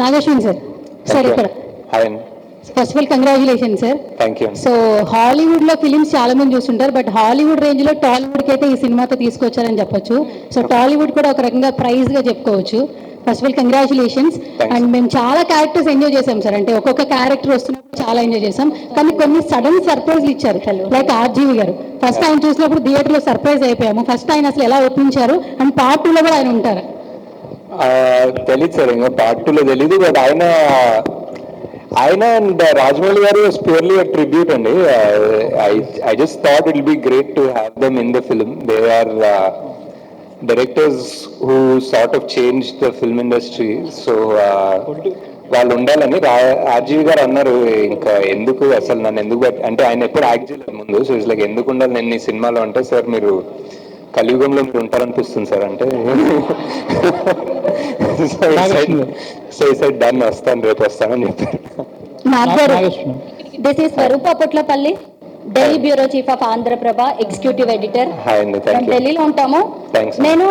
Nag Ashwin sir. Sir ఇక్కడ first of all congratulation sir. Thank you. So Hollywood లో films చాలా మంది చూస్తుంటారు, బట్ హాలీవుడ్ రేంజ్ లో టాలీవుడ్ కి అయితే ఈ సినిమాతో తీసుకొచ్చారని చెప్పొచ్చు. సో టాలీవుడ్ కూడా ఒక రకంగా ప్రైజ్ గా చెప్పుకోవచ్చు. First of all congratulations. And మేము చాలా క్యారెక్టర్స్ ఎంజాయ్ చేసాం సార్. అంటే ఒక్కొక్క క్యారెక్టర్ వస్తున్నప్పుడు చాలా ఎంజాయ్ చేసాం, కానీ కొన్ని సడన్ సర్ప్రైజ్లు ఇచ్చారు. లైక్ ఆర్జీవి గారు ఫస్ట్ ఆయన చూసినప్పుడు థియేటర్ లో సర్ప్రైజ్ అయిపోయాము. ఫస్ట్ ఆయన అసలు ఎలా ఒప్పించారు, అండ్ పార్ట్ 2 లో కూడా ఆయన ఉంటారు. తెలీదు సార్, ఇంకా పార్ట్ 2 లో తెలీదు. బట్ ఆయన అండ్ రాజమౌళి గారు వాస్ ప్యూర్లీ అ ట్రిబ్యూట్ అండి. I just thought it will be great to have them in the film. They are directors who sort of change the film industry. So వాళ్ళు ఉండాలని RGV గారు అన్నారు. ఇంకా ఎందుకు అసలు నన్ను ఎందుకు అంటే ఆయన ఎప్పుడు యాక్ట్ చేయలేదు ముందు. సో ఇట్స్ లైక్ ఎందుకు ఉండాలి నేను ఈ సినిమాలో అంటే, సార్ మీరు కలియుగంలో మీరు ఉంటారనిపిస్తుంది సార్ అంటే, సో సైడ్ దాన్ని వస్తాను, రేపు వస్తానని చెప్పారు. This is Swarupa Potlapalli, Delhi bureau chief of Andhraprabha, executive editor. మేము ఢిల్లీలో ఉంటాము. నేను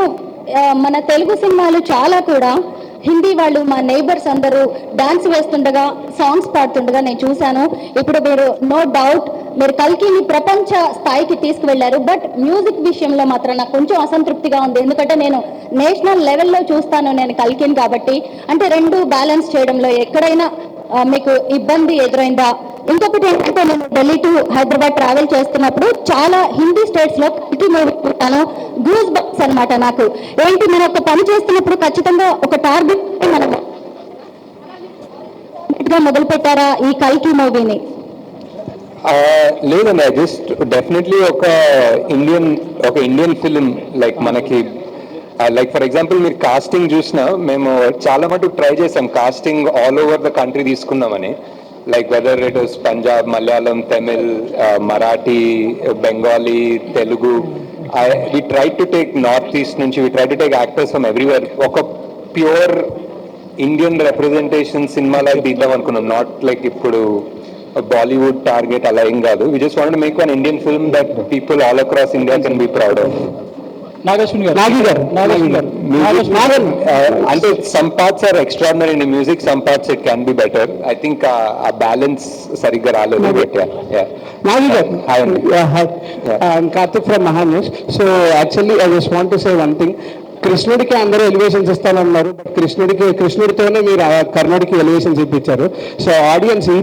మన తెలుగు సినిమాలు చాలా కూడా హిందీ వాళ్ళు మా నైబర్స్ అందరూ డాన్స్ వేస్తుండగా, సాంగ్స్ పాడుతుండగా నేను చూశాను. ఇప్పుడు మీరు నో డౌట్ మీరు కల్కిని ప్రపంచ స్థాయికి తీసుకువెళ్లారు. బట్ మ్యూజిక్ విషయంలో మాత్రం నాకు కొంచెం అసంతృప్తిగా ఉంది. ఎందుకంటే నేను నేషనల్ లెవెల్లో చూస్తాను నేను కల్కిని, కాబట్టి అంటే రెండు బ్యాలెన్స్ చేయడంలో ఎక్కడైనా మీకు ఇబ్బంది ఎదురైందా? ఇంకొకటి ఏంటంటే నేను ఢిల్లీ టు హైదరాబాద్ ట్రావెల్ చేస్తున్నప్పుడు చాలా హిందీ స్టేట్స్ లో కల్కి మూవీ చూస్తాను. గూస్ బంప్స్ అనమాట నాకు. ఏంటి, మనం ఒక పని చేస్తున్నప్పుడు ఖచ్చితంగా ఒక టార్గెట్ మనం మొదలు పెట్టారా ఈ కల్కి మూవీని? లేదండి, జస్ట్ డెఫినెట్లీ ఒక ఇండియన్ ఫిలిం. లైక్ మనకి లైక్ ఫర్ ఎగ్జాంపుల్ మీరు కాస్టింగ్ చూసినా మేము చాలా మటుకు ట్రై చేసాం casting all over the country తీసుకుందామని. Like whether it is Punjab, Malayalam, Tamil, Marathi, Bengali, Telugu. We try to take north east నుంచి, we try to take actors from everywhere. ఒక ప్యూర్ ఇండియన్ రిప్రజెంటేషన్ సినిమాలో తీద్దాం అనుకున్నాం. నాట్ లైక్ ఇప్పుడు బాలీవుడ్ టార్గెట్ అలా ఏం కాదు. We just want to make one Indian film that people all across India can be proud of. అంటే some parts are extraordinary in music, some parts it can be better. I think ఆ balance సరిగ్గా రాలేదు. Karthik from MahaaNews. So actually I just want to say one thing. కృష్ణుడికి అందరూ elevations ఇస్తానన్నారు, but కృష్ణుడితోనే మీరు కర్ణుడికి elevations ఇప్పించారు. సో ఆడియన్స్ ఈ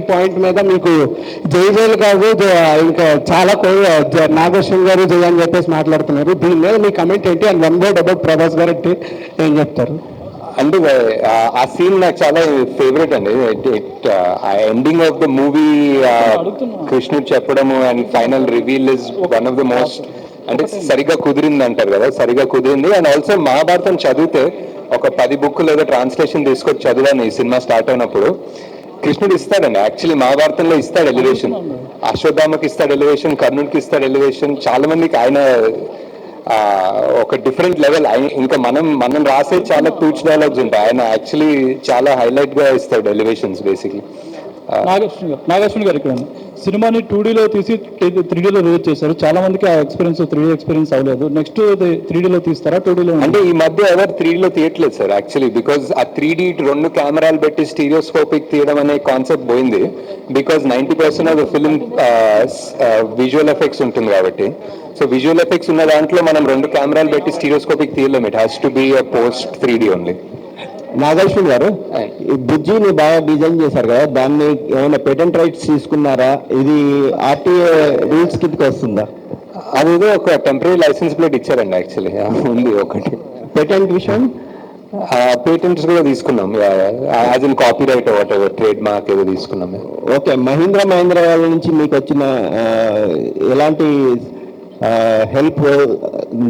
పాయింట్ మీద మీకు జైలు కాదు, ఇంకా చాలా నాగేశ్వరం గారు జయ అని చెప్పేసి మాట్లాడుతున్నారు. దీని మీద మీ కమెంట్ ఏంటి? And one word about Prabhas గారు అంటే ఏం చెప్తారు? అంటే ఆ సీన్ నాకు చాలా ఫేవరెట్ అండి. ఆ ఎండింగ్ ఆఫ్ ద మూవీ కృష్ణుడు చెప్పడము and final reveal is one of the most, అంటే సరిగా కుదిరింది అంటారు కదా, సరిగా కుదిరింది. అండ్ ఆల్సో మహాభారతం చదివితే ఒక 10 బుక్ లేదా ట్రాన్స్లేషన్ తీసుకొచ్చి చదివాను ఈ సినిమా స్టార్ట్ అయినప్పుడు. కృష్ణుడు ఇస్తాడండి, యాక్చువల్లీ మహాభారతంలో ఇస్తాడు ఎలివేషన్. అశ్వత్థామకి ఇస్తాడు ఎలివేషన్, కర్ణుడికి ఇస్తాడు ఎలివేషన్. చాలా మందికి ఆయన ఒక డిఫరెంట్ లెవెల్. ఇంకా మనం రాసే చాలా టూచ్ డైలాగ్స్ ఉంటాయి, ఆయన యాక్చువల్లీ చాలా హైలైట్ గా ఇస్తాడు ఎలివేషన్స్ బేసిక్లీ. నాగేశ్వరి గారు ఇక్కడ సినిమాని 2Dలో తీసి 3Dలో రిలీజ్ చేశారు. చాలా మందికి ఆ ఎక్స్పీరియన్స్ 3D ఎక్స్పీరియన్స్ అవ్వలేదు. నెక్స్ట్ 3Dలో తీస్తారా 2Dలో? అంటే ఈ మధ్య ఎవరు 3Dలో తీయట్లేదు సార్ యాక్చువల్లీ, బికాజ్ ఆ 3D 2 కెమెరాలు పెట్టి స్టీరియోస్కోపిక్ తీయడం అనే కాన్సెప్ట్ పోయింది. Because 90% of the film visual effects ఉంటుంది కాబట్టి. సో విజువల్ ఎఫెక్ట్స్ ఉన్న దాంట్లో మనం 2 కెమెరాలు పెట్టి స్టీరియోస్కోపిక్ తీయలేం. It has to be a post 3D only. Nageshwar garu, ఈ బుజ్జిని బాగా డిజైన్ చేశారు కదా, దాన్ని ఏమైనా పేటెంట్ రైట్స్ తీసుకున్నారా? ఇది ఆర్టీఏ రూల్స్ కిందకి వస్తుందా? అదేదో ఒక టెంపరీ లైసెన్స్ ప్లేట్ ఇచ్చారండి యాక్చువల్లీ, ఉంది ఒకటి. పేటెంట్ విషయం పేటెంట్స్ కూడా తీసుకున్నాం, as in copy right what ever, trade mark ఏదో తీసుకున్నాం. ఓకే, మహీంద్రా వాళ్ళ నుంచి మీకు వచ్చిన ఎలాంటి హెల్ప్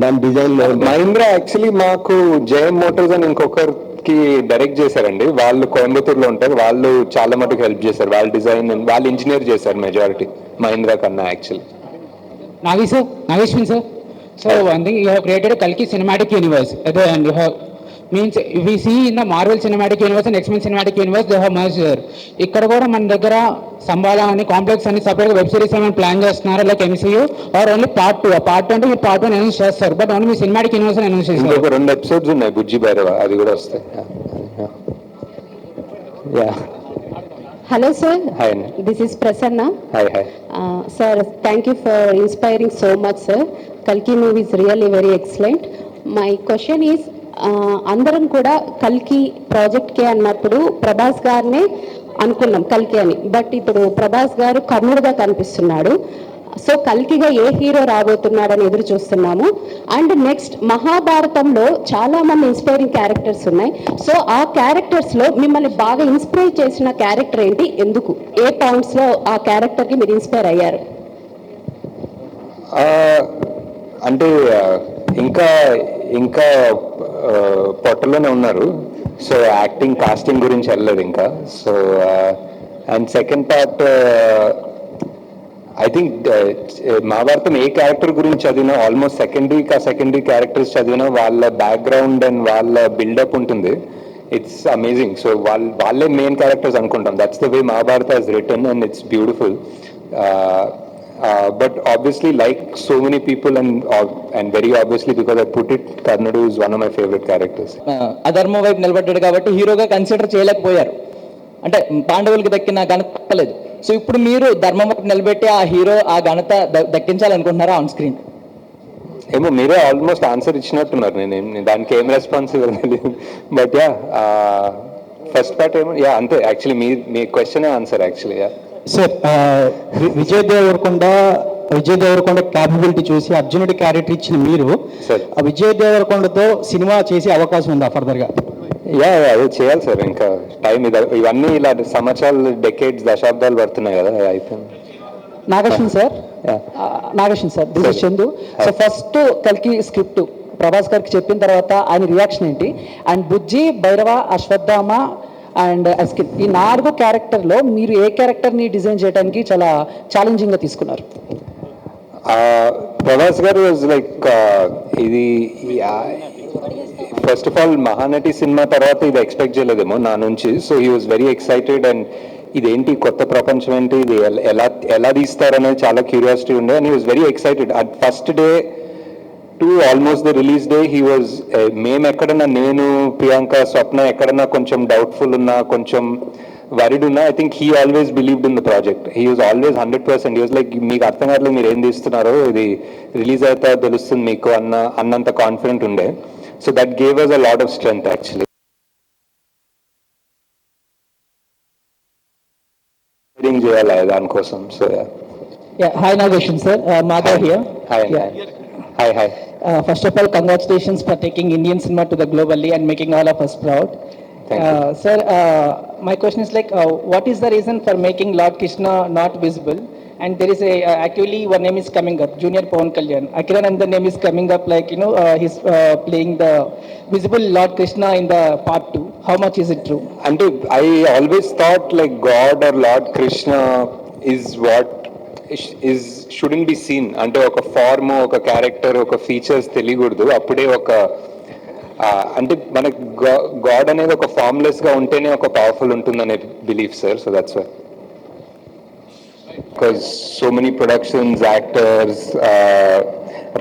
దాని డిజైన్ లో? మహీంద్రా యాక్చువల్లీ మాకు జేఎం మోటార్స్ అని ఇంకొకరికి డైరెక్ట్ చేశారండి. వాళ్ళు కోయంబత్తూరులో ఉంటారు, వాళ్ళు చాలా మటుకు హెల్ప్ చేశారు. వాళ్ళ డిజైన్ వాళ్ళు ఇంజనీర్ చేశారు మెజారిటీ మహీంద్రా కన్నా actually. Nageshwin sir. So one thing, you have created a Kalki cinematic universe, and you have means if we see in the Marvel cinematic universe and X-Men cinematic universe, they have merged there. ఇక్కడ కూడా మన దగ్గర సంబాలా అని complex అని separate web series ఏమైనా plan చేస్తున్నారు like MCU or only part 2? Part 2 అంటే మీరు పార్ట్ 1 అనౌన్స్ చేస్తారు, బట్ ఓన్లీ మీ సినిమాటిక్ యూనివర్స్ అనౌన్స్ చేస్తారు. 2 ఎపిసోడ్స్ ఉన్నాయి బుజ్జి భైరవ, అది కూడా వస్తాయి. Yeah. Hello, sir. Hi, Anna. This is Prasanna. Hi, hi. Sir, thank you for inspiring so much, sir. Kalki movie is really very excellent. My question is, అందరం కూడా కల్కి ప్రాజెక్ట్కే అన్నప్పుడు ప్రభాస్ గారినే అనుకున్నాం కల్కి అని, బట్ ఇప్పుడు ప్రభాస్ గారు కర్ణుడుగా కనిపిస్తున్నాడు. సో కల్కిగా ఏ హీరో రాబోతున్నాడని ఎదురు చూస్తున్నాము. అండ్ నెక్స్ట్ మహాభారతంలో చాలా మంది ఇన్స్పైరింగ్ క్యారెక్టర్స్ ఉన్నాయి. సో ఆ క్యారెక్టర్స్లో మిమ్మల్ని బాగా ఇన్స్పైర్ చేసిన క్యారెక్టర్ ఏంటి, ఎందుకు, ఏ పాయింట్స్లో ఆ క్యారెక్టర్కి మీరు ఇన్స్పైర్ అయ్యారు? అంటే ఇంకా ఇంకా పొట్టలోనే ఉన్నారు. సో యాక్టింగ్ కాస్టింగ్ గురించి వెళ్ళలేదు ఇంకా. So and second part I think Mahabharatam A character గురించి చదివినా ఆల్మోస్ట్ సెకండరీ క్యారెక్టర్స్ చదివినా వాళ్ళ బ్యాక్గ్రౌండ్ అండ్ వాళ్ళ బిల్డప్ ఉంటుంది. It's amazing. సో వాళ్ళే మెయిన్ క్యారెక్టర్స్ అనుకుంటాం. That's the way Mahabharata is return and it's beautiful. But obviously, like so many people, and very obviously because I put it, Karnadu is one of my favorite characters. అధర్మం వైపు నిలబడ్డాడు కాబట్టి హీరోగా consider చేయలేకపోయారు. అంటే పాండవులకి దక్కిన ఘనత లేదు. సో ఇప్పుడు మీరు ధర్మం వైపు నిలబెట్టి ఆ హీరో ఆ ఘనత దక్కించాలనుకుంటున్నారా ఆన్ స్క్రీన్? ఏమో మీరే ఆల్మోస్ట్ ఆన్సర్ ఇచ్చినట్టున్నారు. నేను దానికి ఏం రెస్పాన్స్ ఇవ్వలేదు. బట్ యా ఫస్ట్ పార్ట్ ఏమో యా అంతే. యాక్చువల్లీ మీ question answer actually. Ya sir, Vijay Deverakonda capability చూసి అర్జునుడి క్యారెక్టర్ ఇచ్చిన మీరు విజయ్ దేవరకొండతో సినిమా చేసే అవకాశం ఉందా ఫర్దర్ గా? యా అదే చేయాలి సార్. ఇంకా టైం ఇవన్నీ ఇలా సంవత్సరాలు, డెకేడ్స్, దశాబ్దాలు పడుతున్నాయి కదా. అయిపోయింది. Nageshwan sir, this is Chandu. So first కల్కి స్క్రిప్ట్ ప్రభాస్ గారికి చెప్పిన తర్వాత ఆయన రియాక్షన్ ఏంటి? అండ్ బుజ్జి, భైరవ, అశ్వత్థామ అండ్ అస్కిన్, ఈ 4 క్యారెక్టర్లో మీరు ఏ క్యారెక్టర్ని డిజైన్ చేయడానికి చాలా ఛాలెంజింగ్గా తీసుకున్నారు? ప్రభాస్ గారు వాజ్ లైక్ ఇది first of all Mahanati cinema తర్వాత ఇది ఎక్స్పెక్ట్ చేయలేదేమో నా నుంచి. So he was very excited. And ఇదేంటి కొత్త ప్రపంచం ఏంటి, ఇది ఎలా తీస్తారనేది చాలా క్యూరియాసిటీ ఉండే. And he was very excited. At first day to almost the release day he was, మేము ఎక్కడన్నా, నేను, ప్రియాంక, స్వప్న ఎక్కడన్నా కొంచెం డౌట్ఫుల్ ఉన్నా, కొంచెం వరిడ్ ఉన్నా, I think he always believed in the project. He was always 100%. He was like, మీకు అర్థం కావట్లేదు మీరు ఏం తీస్తున్నారో, ఇది రిలీజ్ అయితే తెలుస్తుంది మీకు అన్నంత కాన్ఫిడెంట్ ఉండే. So that gave us a lot of strength actually. చేయాలి దానికోసం. So hi Nageshwan sir, Madhav here. Hi. First of all, congratulations for taking Indian cinema to the globally and making all of us proud. Thank you. Sir, my question is like, what is the reason for making Lord Krishna not visible? And there is actually one name is coming up, Junior Pawan Kalyan. Akiran, and the name is coming up like, he's playing the visible Lord Krishna in the part 2. How much is it true? And I always thought like God or Lord Krishna is what shouldn't be seen. అంటే ఒక form, ఒక character, ఒక features తెలియకూడదు. అప్పుడే అంటే మనకు God అనేది ఒక ఫార్మ్లెస్ గా ఉంటేనే ఒక పవర్ఫుల్ ఉంటుందనే belief sir. So that's why, because so many productions, actors,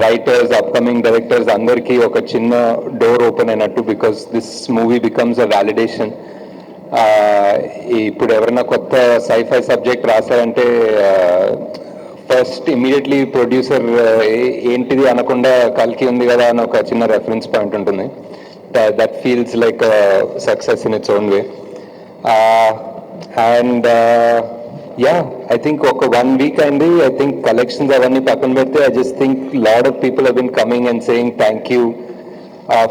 writers, upcoming directors అందరికీ ఒక చిన్న డోర్ ఓపెన్ అయినట్టు. Because this movie becomes a validation. ఇప్పుడు ఎవరైనా కొత్త సైఫై సబ్జెక్ట్ రాశారంటే ఫస్ట్ ఇమీడియట్లీ ప్రొడ్యూసర్ ఏంటిది అనకుండా కల్కి ఉంది కదా అని ఒక చిన్న రెఫరెన్స్ పాయింట్ ఉంటుంది. That feels like success in its own way. And yeah, I think ఒక 1 week అయింది. ఐ థింక్ కలెక్షన్స్ అవన్నీ పక్కన పెడితే I just think lot of people have been coming and saying thank you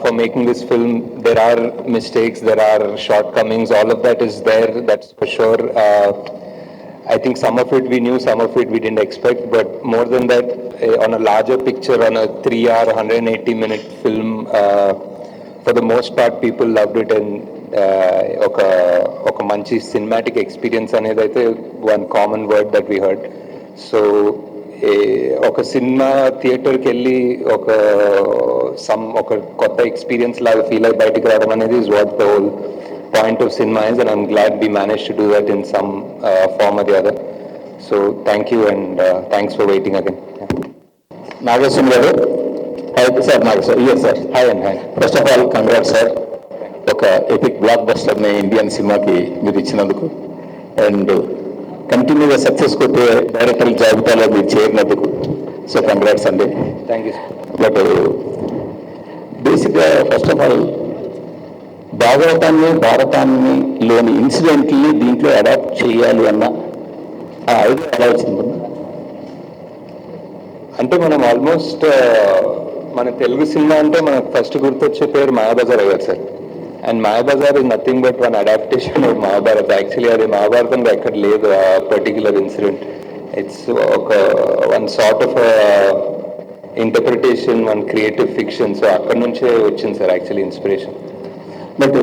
for making this film. There are mistakes, there are shortcomings, all of that is there, that's for sure. I think some of it we knew, some of it we didn't expect, but more than that, on a larger picture, on a 3-hour, 180-minute film, for the most part people loved it. And oka manchi cinematic experience anedi aithe one common word that we heard. So ఒక cinema థియేటర్కి వెళ్ళి ఒక కొత్త experience లాగా feel అయ్యి బయటకు రావడం అనేది is what the whole point of cinema is. And I'm glad we manage to do that in some form or the other. So thank you and thanks for waiting again. Nageshwar గారు. Sir Nageshwar. yes sir. Hi and hi. First of all congrats sir. ఒక epic బ్లాక్ బస్టర్ని Indian సినిమాకి మీరు ఇచ్చినందుకు, and కంటిన్యూగా success కొట్టే director జాబితాలో మీరు చేరినందుకు. సో కంగ్రాట్స్ అండి. Thank you. బట్ బేసిక్గా ఫస్ట్ ఆఫ్ ఆల్ భారతాన్ని లోని ఇన్సిడెంట్ని దీంట్లో అడాప్ట్ చేయాలి అన్న ఆ ఐడియా ఎలా వచ్చింది? అంటే మనం ఆల్మోస్ట్ మన తెలుగు సినిమా అంటే మనకు ఫస్ట్ గుర్తొచ్చే పేరు మాయాబజార్ అయ్యారు sir. And Mayabazar is nothing but one adaptation of Mahabharat. Actually అది మహాభారతంలో ఎక్కడ లేదు ఆ పర్టిక్యులర్ ఇన్సిడెంట్. ఇట్స్ ఒక one sort of interpretation, one creative fiction. So అక్కడ నుంచే వచ్చింది సార్ యాక్చువల్లీ ఇన్స్పిరేషన్. బట్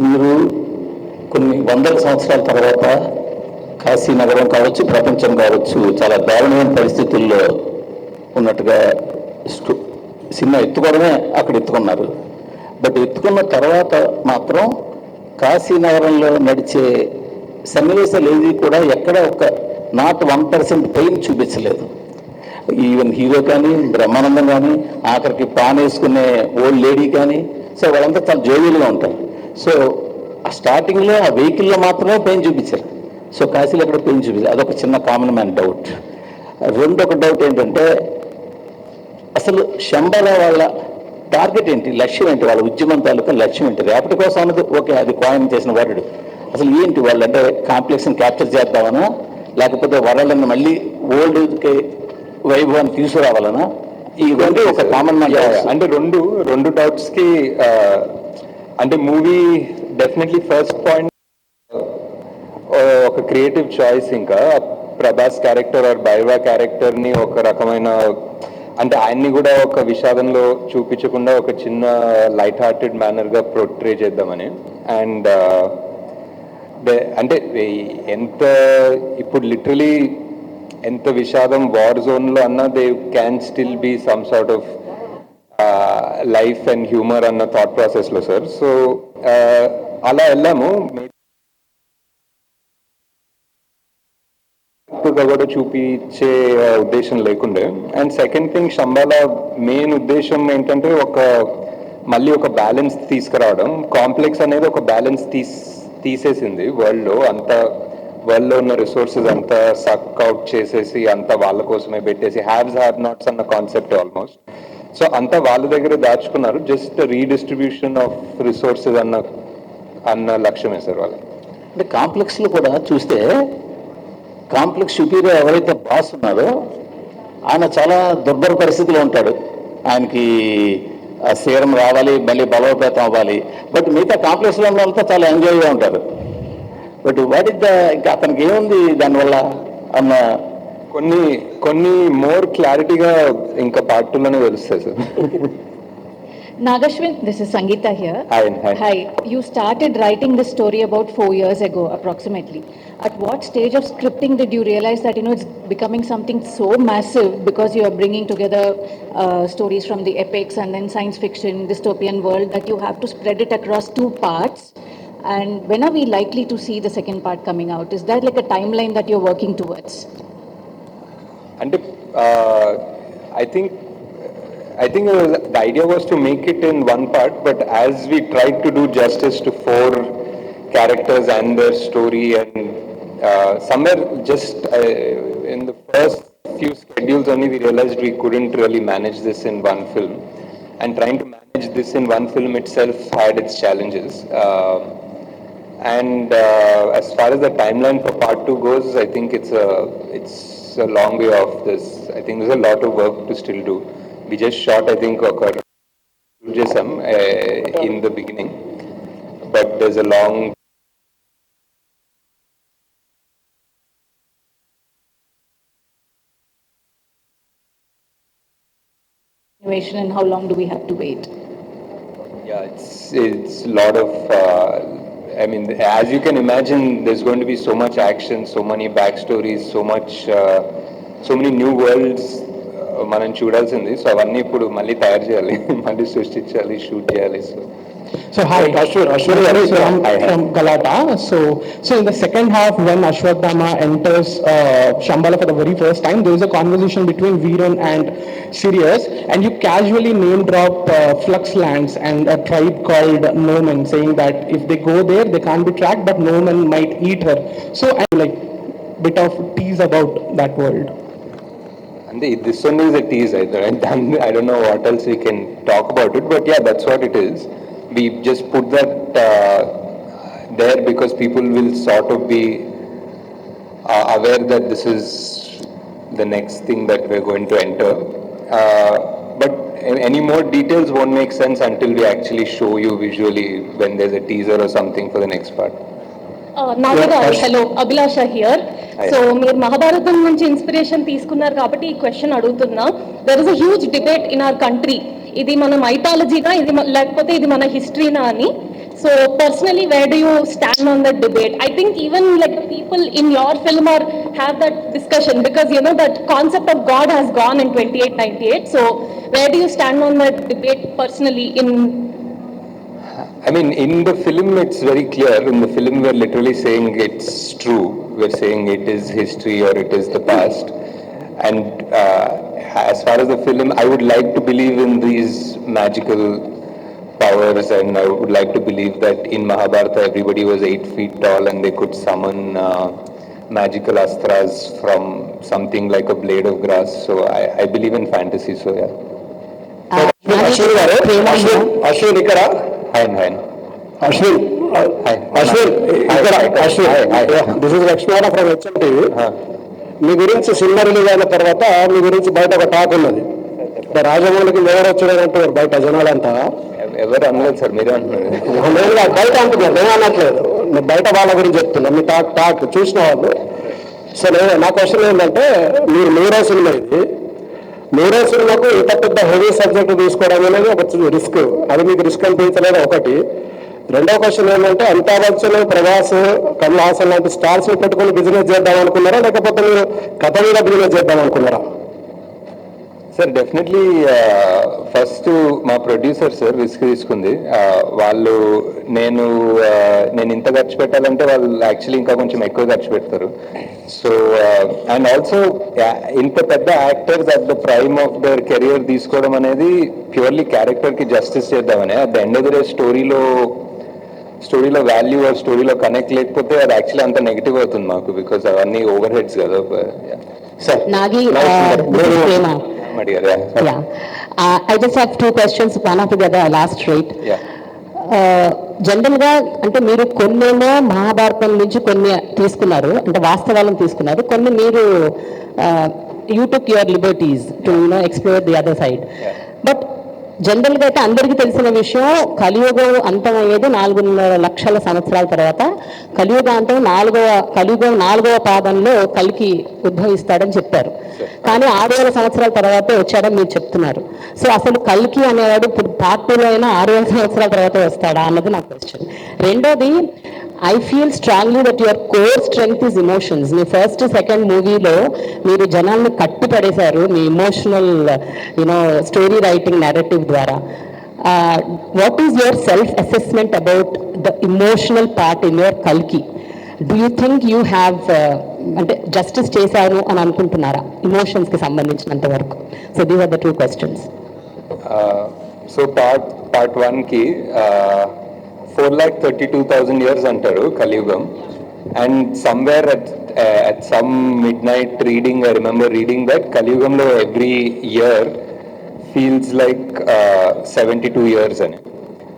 మీరు కొన్ని వందల సంవత్సరాల తర్వాత కాశీ నగరం కావచ్చు, ప్రపంచం కావచ్చు, చాలా దారుణమైన పరిస్థితుల్లో ఉన్నట్టుగా సినిమా ఎత్తుకోవడమే అక్కడ ఎత్తుకున్నారు. బట్ ఎత్తుకున్న తర్వాత మాత్రం కాశీ నగరంలో నడిచే సన్నివేశాలు ఏది కూడా ఎక్కడ ఒక నాట్ 1% పెయిన్ చూపించలేదు. ఈవెన్ హీరో కానీ, బ్రహ్మానందం కానీ, ఆఖరికి పాన్ వేసుకునే ఓల్డ్ లేడీ కానీ, సో వాళ్ళంతా చాలా జోవియల్గా ఉంటారు. సో ఆ స్టార్టింగ్లో ఆ వెహికల్లో మాత్రమే పెయిన్ చూపించారు. సో కాశీలో ఎక్కడ పెయిన్ చూపించారు. అదొక చిన్న కామన్ మ్యాన్ డౌట్. రెండొక డౌట్ ఏంటంటే, అసలు శంబల వాళ్ళ టార్గెట్ ఏంటి, లక్ష్యం ఏంటి, వాళ్ళ ఉద్యమం తాలూకా లక్ష్యం ఏంటి? రేపటి కోసం అన్నది ఓకే, అది కాయిన్ చేసిన వర్డ్. అసలు ఏంటి వాళ్ళు అంటే కాంప్లెక్స్ని క్యాప్చర్ చేద్దామనా, లేకపోతే వరల్డ్ని మళ్ళీ ఓల్డ్కి వైభవాన్ని తీసుకురావాలనా? ఇవన్నీ ఒక కామన్ మ్యాన్. అంటే రెండు డౌట్స్ కి అంటే మూవీ డెఫినెట్లీ ఫస్ట్ పాయింట్ ఒక క్రియేటివ్ చాయిస్. ఇంకా ప్రభాస్ క్యారెక్టర్ ఆర్ బైవా క్యారెక్టర్ ని ఒక రకమైన అంటే ఆయన్ని కూడా ఒక విషాదంలో చూపించకుండా ఒక చిన్న లైట్ హార్టెడ్ మేనర్ గా పోర్ట్రే చేద్దామని. అండ్ అంటే ఎంత ఇప్పుడు లిటరలీ ఎంత విషాదం వార్ జోన్ లో అన్నా they can still be some sort of life and humor అన్న థాట్ ప్రాసెస్ లో సార్. సో అలా వెళ్ళాము. కూడా చూపించే ఉద్దేశం లేకుండే. And second thing, Shambhala main ఉద్దేశం ఏంటంటే మళ్ళీ ఒక బ్యాలెన్స్ తీసుకురావడం. కాంప్లెక్స్ అనేది ఒక బ్యాలెన్స్ తీసేసింది వరల్డ్లో. వరల్డ్లో ఉన్న రిసోర్సెస్ అంతా సక్ అవుట్ చేసేసి అంతా వాళ్ళ కోసమే పెట్టేసి హ్యావ్స్ హ్యావ్ నాట్స్ అన్న కాన్సెప్ట్ ఆల్మోస్ట్. సో అంతా వాళ్ళ దగ్గర దాచుకున్నారు. జస్ట్ రీడిస్ట్రిబ్యూషన్ ఆఫ్ రిసోర్సెస్ అన్న లక్ష్యమే సార్ వాళ్ళకి. అంటే కాంప్లెక్స్లో కూడా చూస్తే కాంప్లెక్స్ సుపీరియర్ ఎవరైతే బాస్ ఉన్నారో ఆయన చాలా దుర్భర పరిస్థితిలో ఉంటాడు. ఆయనకి సీరం రావాలి, మళ్ళీ బలోపేతం అవ్వాలి. బట్ మిగతా కాంప్లెక్స్లో ఉన్న వాళ్ళతో చాలా ఎంజాయ్గా ఉంటారు. బట్ వాట్ ఇస్ ఇంకా అతనికి ఏముంది దానివల్ల అన్న కొన్ని మోర్ క్లారిటీగా ఇంకా పార్ట్ 2లోనే తెలుస్తాయి sir. Nagashwin, this is Sangeeta here. Hi. You started writing this story about 4 years ago, approximately. At what stage of scripting did you realize that, it's becoming something so massive because you are bringing together stories from the epics and then science fiction, dystopian world, that you have to spread it across 2 parts? And when are we likely to see the second part coming out? Is that like a timeline that you're working towards? And I think the idea was to make it in 1 part, but as we tried to do justice to 4 characters and their story, and somewhere just in the first few schedules only we realized we couldn't really manage this in 1 film, and trying to manage this in 1 film itself had its challenges. And as far as the timeline for part 2 goes, I think it's a long way off this. I think there's a lot of work to still do. We just shot, I think, in the beginning, but there's a long And how long do we have to wait? Yeah, it's a lot of. I mean, as you can imagine, there's going to be so much action, so many backstories, so many new worlds. మనం చూడాల్సింది. So అవన్నీ ఇప్పుడు మళ్ళీ తయారు చేయాలి, మళ్ళీ సృష్టించాలి, shoot చేయాలి. So So hi, Ashwar here from Galata. So in the second half, when Ashwadhama enters Shambhala for the very first time, there is a conversation between Viran and Sirius, and you casually name drop Flux Lands and a tribe called Nomen, saying that if they go there, they can't be tracked, but Nomen might eat her. So I like bit of tease about that world. And this one is a tease. I don't know what else we can talk about it, but yeah, that's what it is. We just put that there because people will sort of be aware that this is the next thing that we're going to enter. But any more details won't make sense until we actually show you visually when there's a teaser or something for the next part. Nagaraj hello Abhilasha here so మీరు మహాభారతం నుంచి inspiration తీసుకున్నారు కాబట్టి ఈ question అడుగుతున్నా there is a huge debate in our country ఇది మన మైథాలజీనా ఇది లేకపోతే ఇది మన హిస్టరీనా అని so personally where do you stand on that debate I think even like the people in your film are have that discussion because you know that concept of god has gone in 2898 so wear do you stand on that debate personally in I mean, in the film, it's very clear. In the film, we're literally saying it's true. We're saying it is history or it is the past. And as far as the film, I would like to believe in these magical powers, and I would like to believe that in Mahabharata, everybody was 8 feet tall and they could summon magical astras from something like a blade of grass. So I believe in fantasy, so yeah. Ashwin ఇక్కడ Ashwin, this is Lakshmana from HMTV. మీ గురించి cinema release అయిన తర్వాత మీ గురించి బయట ఒక talk ఉన్నది. రాజమౌళికి ఎవరు వచ్చారంటారు బయట జనాలంతా. ఎవరు అనలేదు సార్, మీరే అంటున్నారు. బయట అంటున్నారు, నేను అనట్లేదు, నేను బయట వాళ్ళ గురించి చెప్తున్నా. మీ టాక్ చూసిన వాళ్ళు. సో నా క్వశ్చన్ ఏంటంటే, మీరు మూడో సినిమా ఇది, మూడో సినిమాకు ఇంత పెద్ద హెవీ సబ్జెక్ట్ తీసుకోవడం అనేది ఒక రిస్క్. అది మీకు రిస్క్ అనిపించలేదు ఒకటి. రెండో క్వశ్చన్ ఏంటంటే, అమితాబ్ బచ్చన్, ప్రభాస్, కమల్ హాసన్ లాంటి స్టార్స్ పెట్టుకుని బిజినెస్ చేద్దాం అనుకున్నారా, లేకపోతే మీరు కథ మీద బిజినెస్ చేద్దాం అనుకున్నారా? సార్ డెఫినెట్లీ ఫస్ట్ మా ప్రొడ్యూసర్ సార్ రిస్క్ తీసుకుంది. వాళ్ళు నేను ఇంత ఖర్చు పెట్టాలంటే వాళ్ళు యాక్చువల్లీ ఇంకా కొంచెం ఎక్కువ ఖర్చు పెడతారు. సో అండ్ ఆల్సో ఇంత పెద్ద actors at the prime of their career తీసుకోవడం అనేది ప్యూర్లీ క్యారెక్టర్కి జస్టిస్ చేద్దామని. At the end of the day స్టోరీలో వాల్యూ ఆర్ స్టోరీలో కనెక్ట్ లేకపోతే అది యాక్చువల్లీ అంత నెగిటివ్ అవుతుంది మాకు, బికాస్ అవన్నీ ఓవర్ హెడ్స్ కదా. I just have two questions, one after the other. I'll ask straight. General గా అంటే మీరు కొన్నేమో మహాభారతం నుంచి కొన్ని తీసుకున్నారు, అంటే వాస్తవాలను తీసుకున్నారు, కొన్ని మీరు you took your liberties to explore the other side. But general గా అయితే అందరికీ తెలిసిన విషయం, కలియుగం అంతం అయ్యేది 4.5 లక్షల సంవత్సరాల తర్వాత. కలియుగం 4వ పాదంలో కలికి ఉద్భవిస్తాడని చెప్పారు, కానీ 6,000 సంవత్సరాల తర్వాతే వచ్చాడని మీరు చెప్తున్నారు. సో అసలు కల్కి అనేవాడు ఇప్పుడు పార్ట్ 2లో అయినా 6,000 సంవత్సరాల తర్వాత వస్తాడా అన్నది నా క్వశ్చన్. రెండోది, I feel strongly that your core strength is emotions. మీ ఫస్ట్ సెకండ్ మూవీలో మీరు జనాల్ని కట్టి పడేశారు మీ ఇమోషనల్ స్టోరీ రైటింగ్ నెరేటివ్ ద్వారా. What is your self assessment about the emotional part in your కల్కి? Do you think you have అంటే జస్టిస్ చేశారు అని అనుకుంటున్నారా ఇమోషన్స్కి సంబంధించినంత వరకు? So these are the 2 questions. So part 1కి 4,32,000 years అంటారు కలియుగం. And somewhere at some midnight reading, I remember reading that కలియుగంలో every year feels like 72 years అని.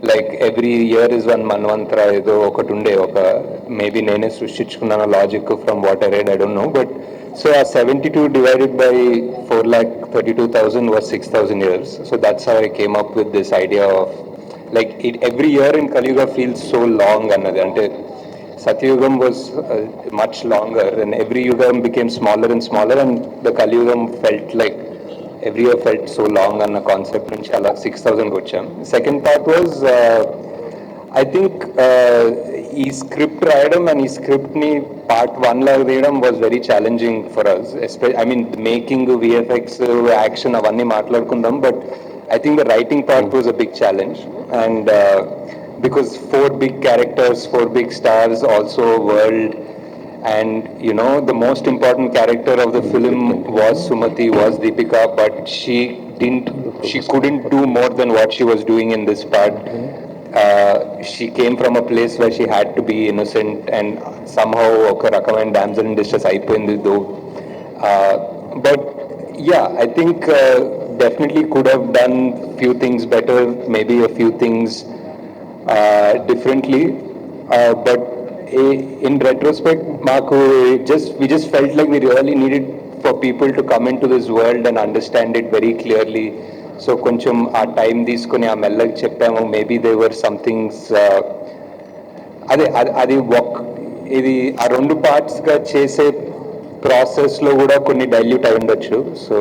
Like every year is one మన్వంతర ఏదో ఒకటి ఉండే, ఒక మేబీ నేనే సృష్టించుకున్నాను logic from what I read, I don't know. But so uh 72 divided by 4,32,000 was 6,000 years. So that's how I came up with this idea of like every year in Kaliyuga feels so long అన్నది. అంటే Satyugam was much longer and every yugam became smaller and smaller, and the Kaliyugam felt like every year felt so long అన్న concept నుంచి అలా 6,000కి వచ్చాం. Second part was I think ఈ script రాయడం and ఈ స్క్రిప్ట్ని పార్ట్ 1 లాగా తీయడం was very challenging for us. I mean making, VFX, action అవన్నీ మాట్లాడుకుందాం, but I think the writing part was a big challenge, and because 4 big characters, 4 big stars, also world, and the most important character of the film was Sumati, was Deepika, but she couldn't do more than what she was doing in this part. She came from a place where she had to be innocent, and somehow oka rakamaina damsel in distress అయిపోయింది though. But yeah, I think definitely could have done few things better, maybe a few things differently, but in retrospect, we just felt like we really needed for people to come into this world and understand it very clearly. So కొంచెం ఆ time తీసుకుని ఆ మెల్లగా చెప్పాము. Maybe they were somethings అది ఇది ఆ 2 పార్ట్స్గా చేసే ప్రాసెస్లో కూడా కొన్ని డైల్యూట్ అయి ఉండొచ్చు. So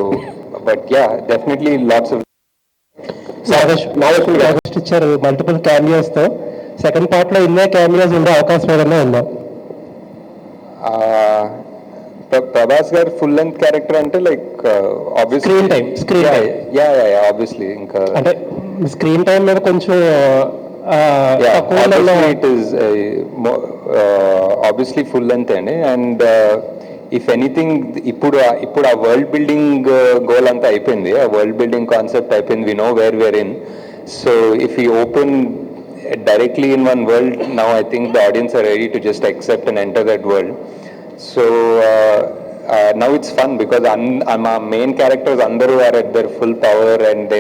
but yeah, definitely lots of Nageshwari ఇచ్చారు మల్టిపుల్ క్యామియోస్ తో. సెకండ్ పార్ట్ లో ఇన్నే క్యామియోస్ ఉండే అవకాశం ఏదైనా ఉందా? ప్రభాస్ గారు ఫుల్ లెంత్ క్యారెక్టర్ అంటే like obviously screen time yeah obviously ఇంకా అంటే స్క్రీన్ టైం మీద కొంచెం it is obviously full length అండి. అండ్ ఇఫ్ ఎనీథింగ్ ఇప్పుడు ఆ వరల్డ్ బిల్డింగ్ గోల్ అంతా అయిపోయింది, ఆ వరల్డ్ బిల్డింగ్ కాన్సెప్ట్ అయిపోయింది. We know where where in. So if you open directly in one world, now I think the audience are ready to just accept and enter that world. So now it's fun because our main characters andaru are at their full power, and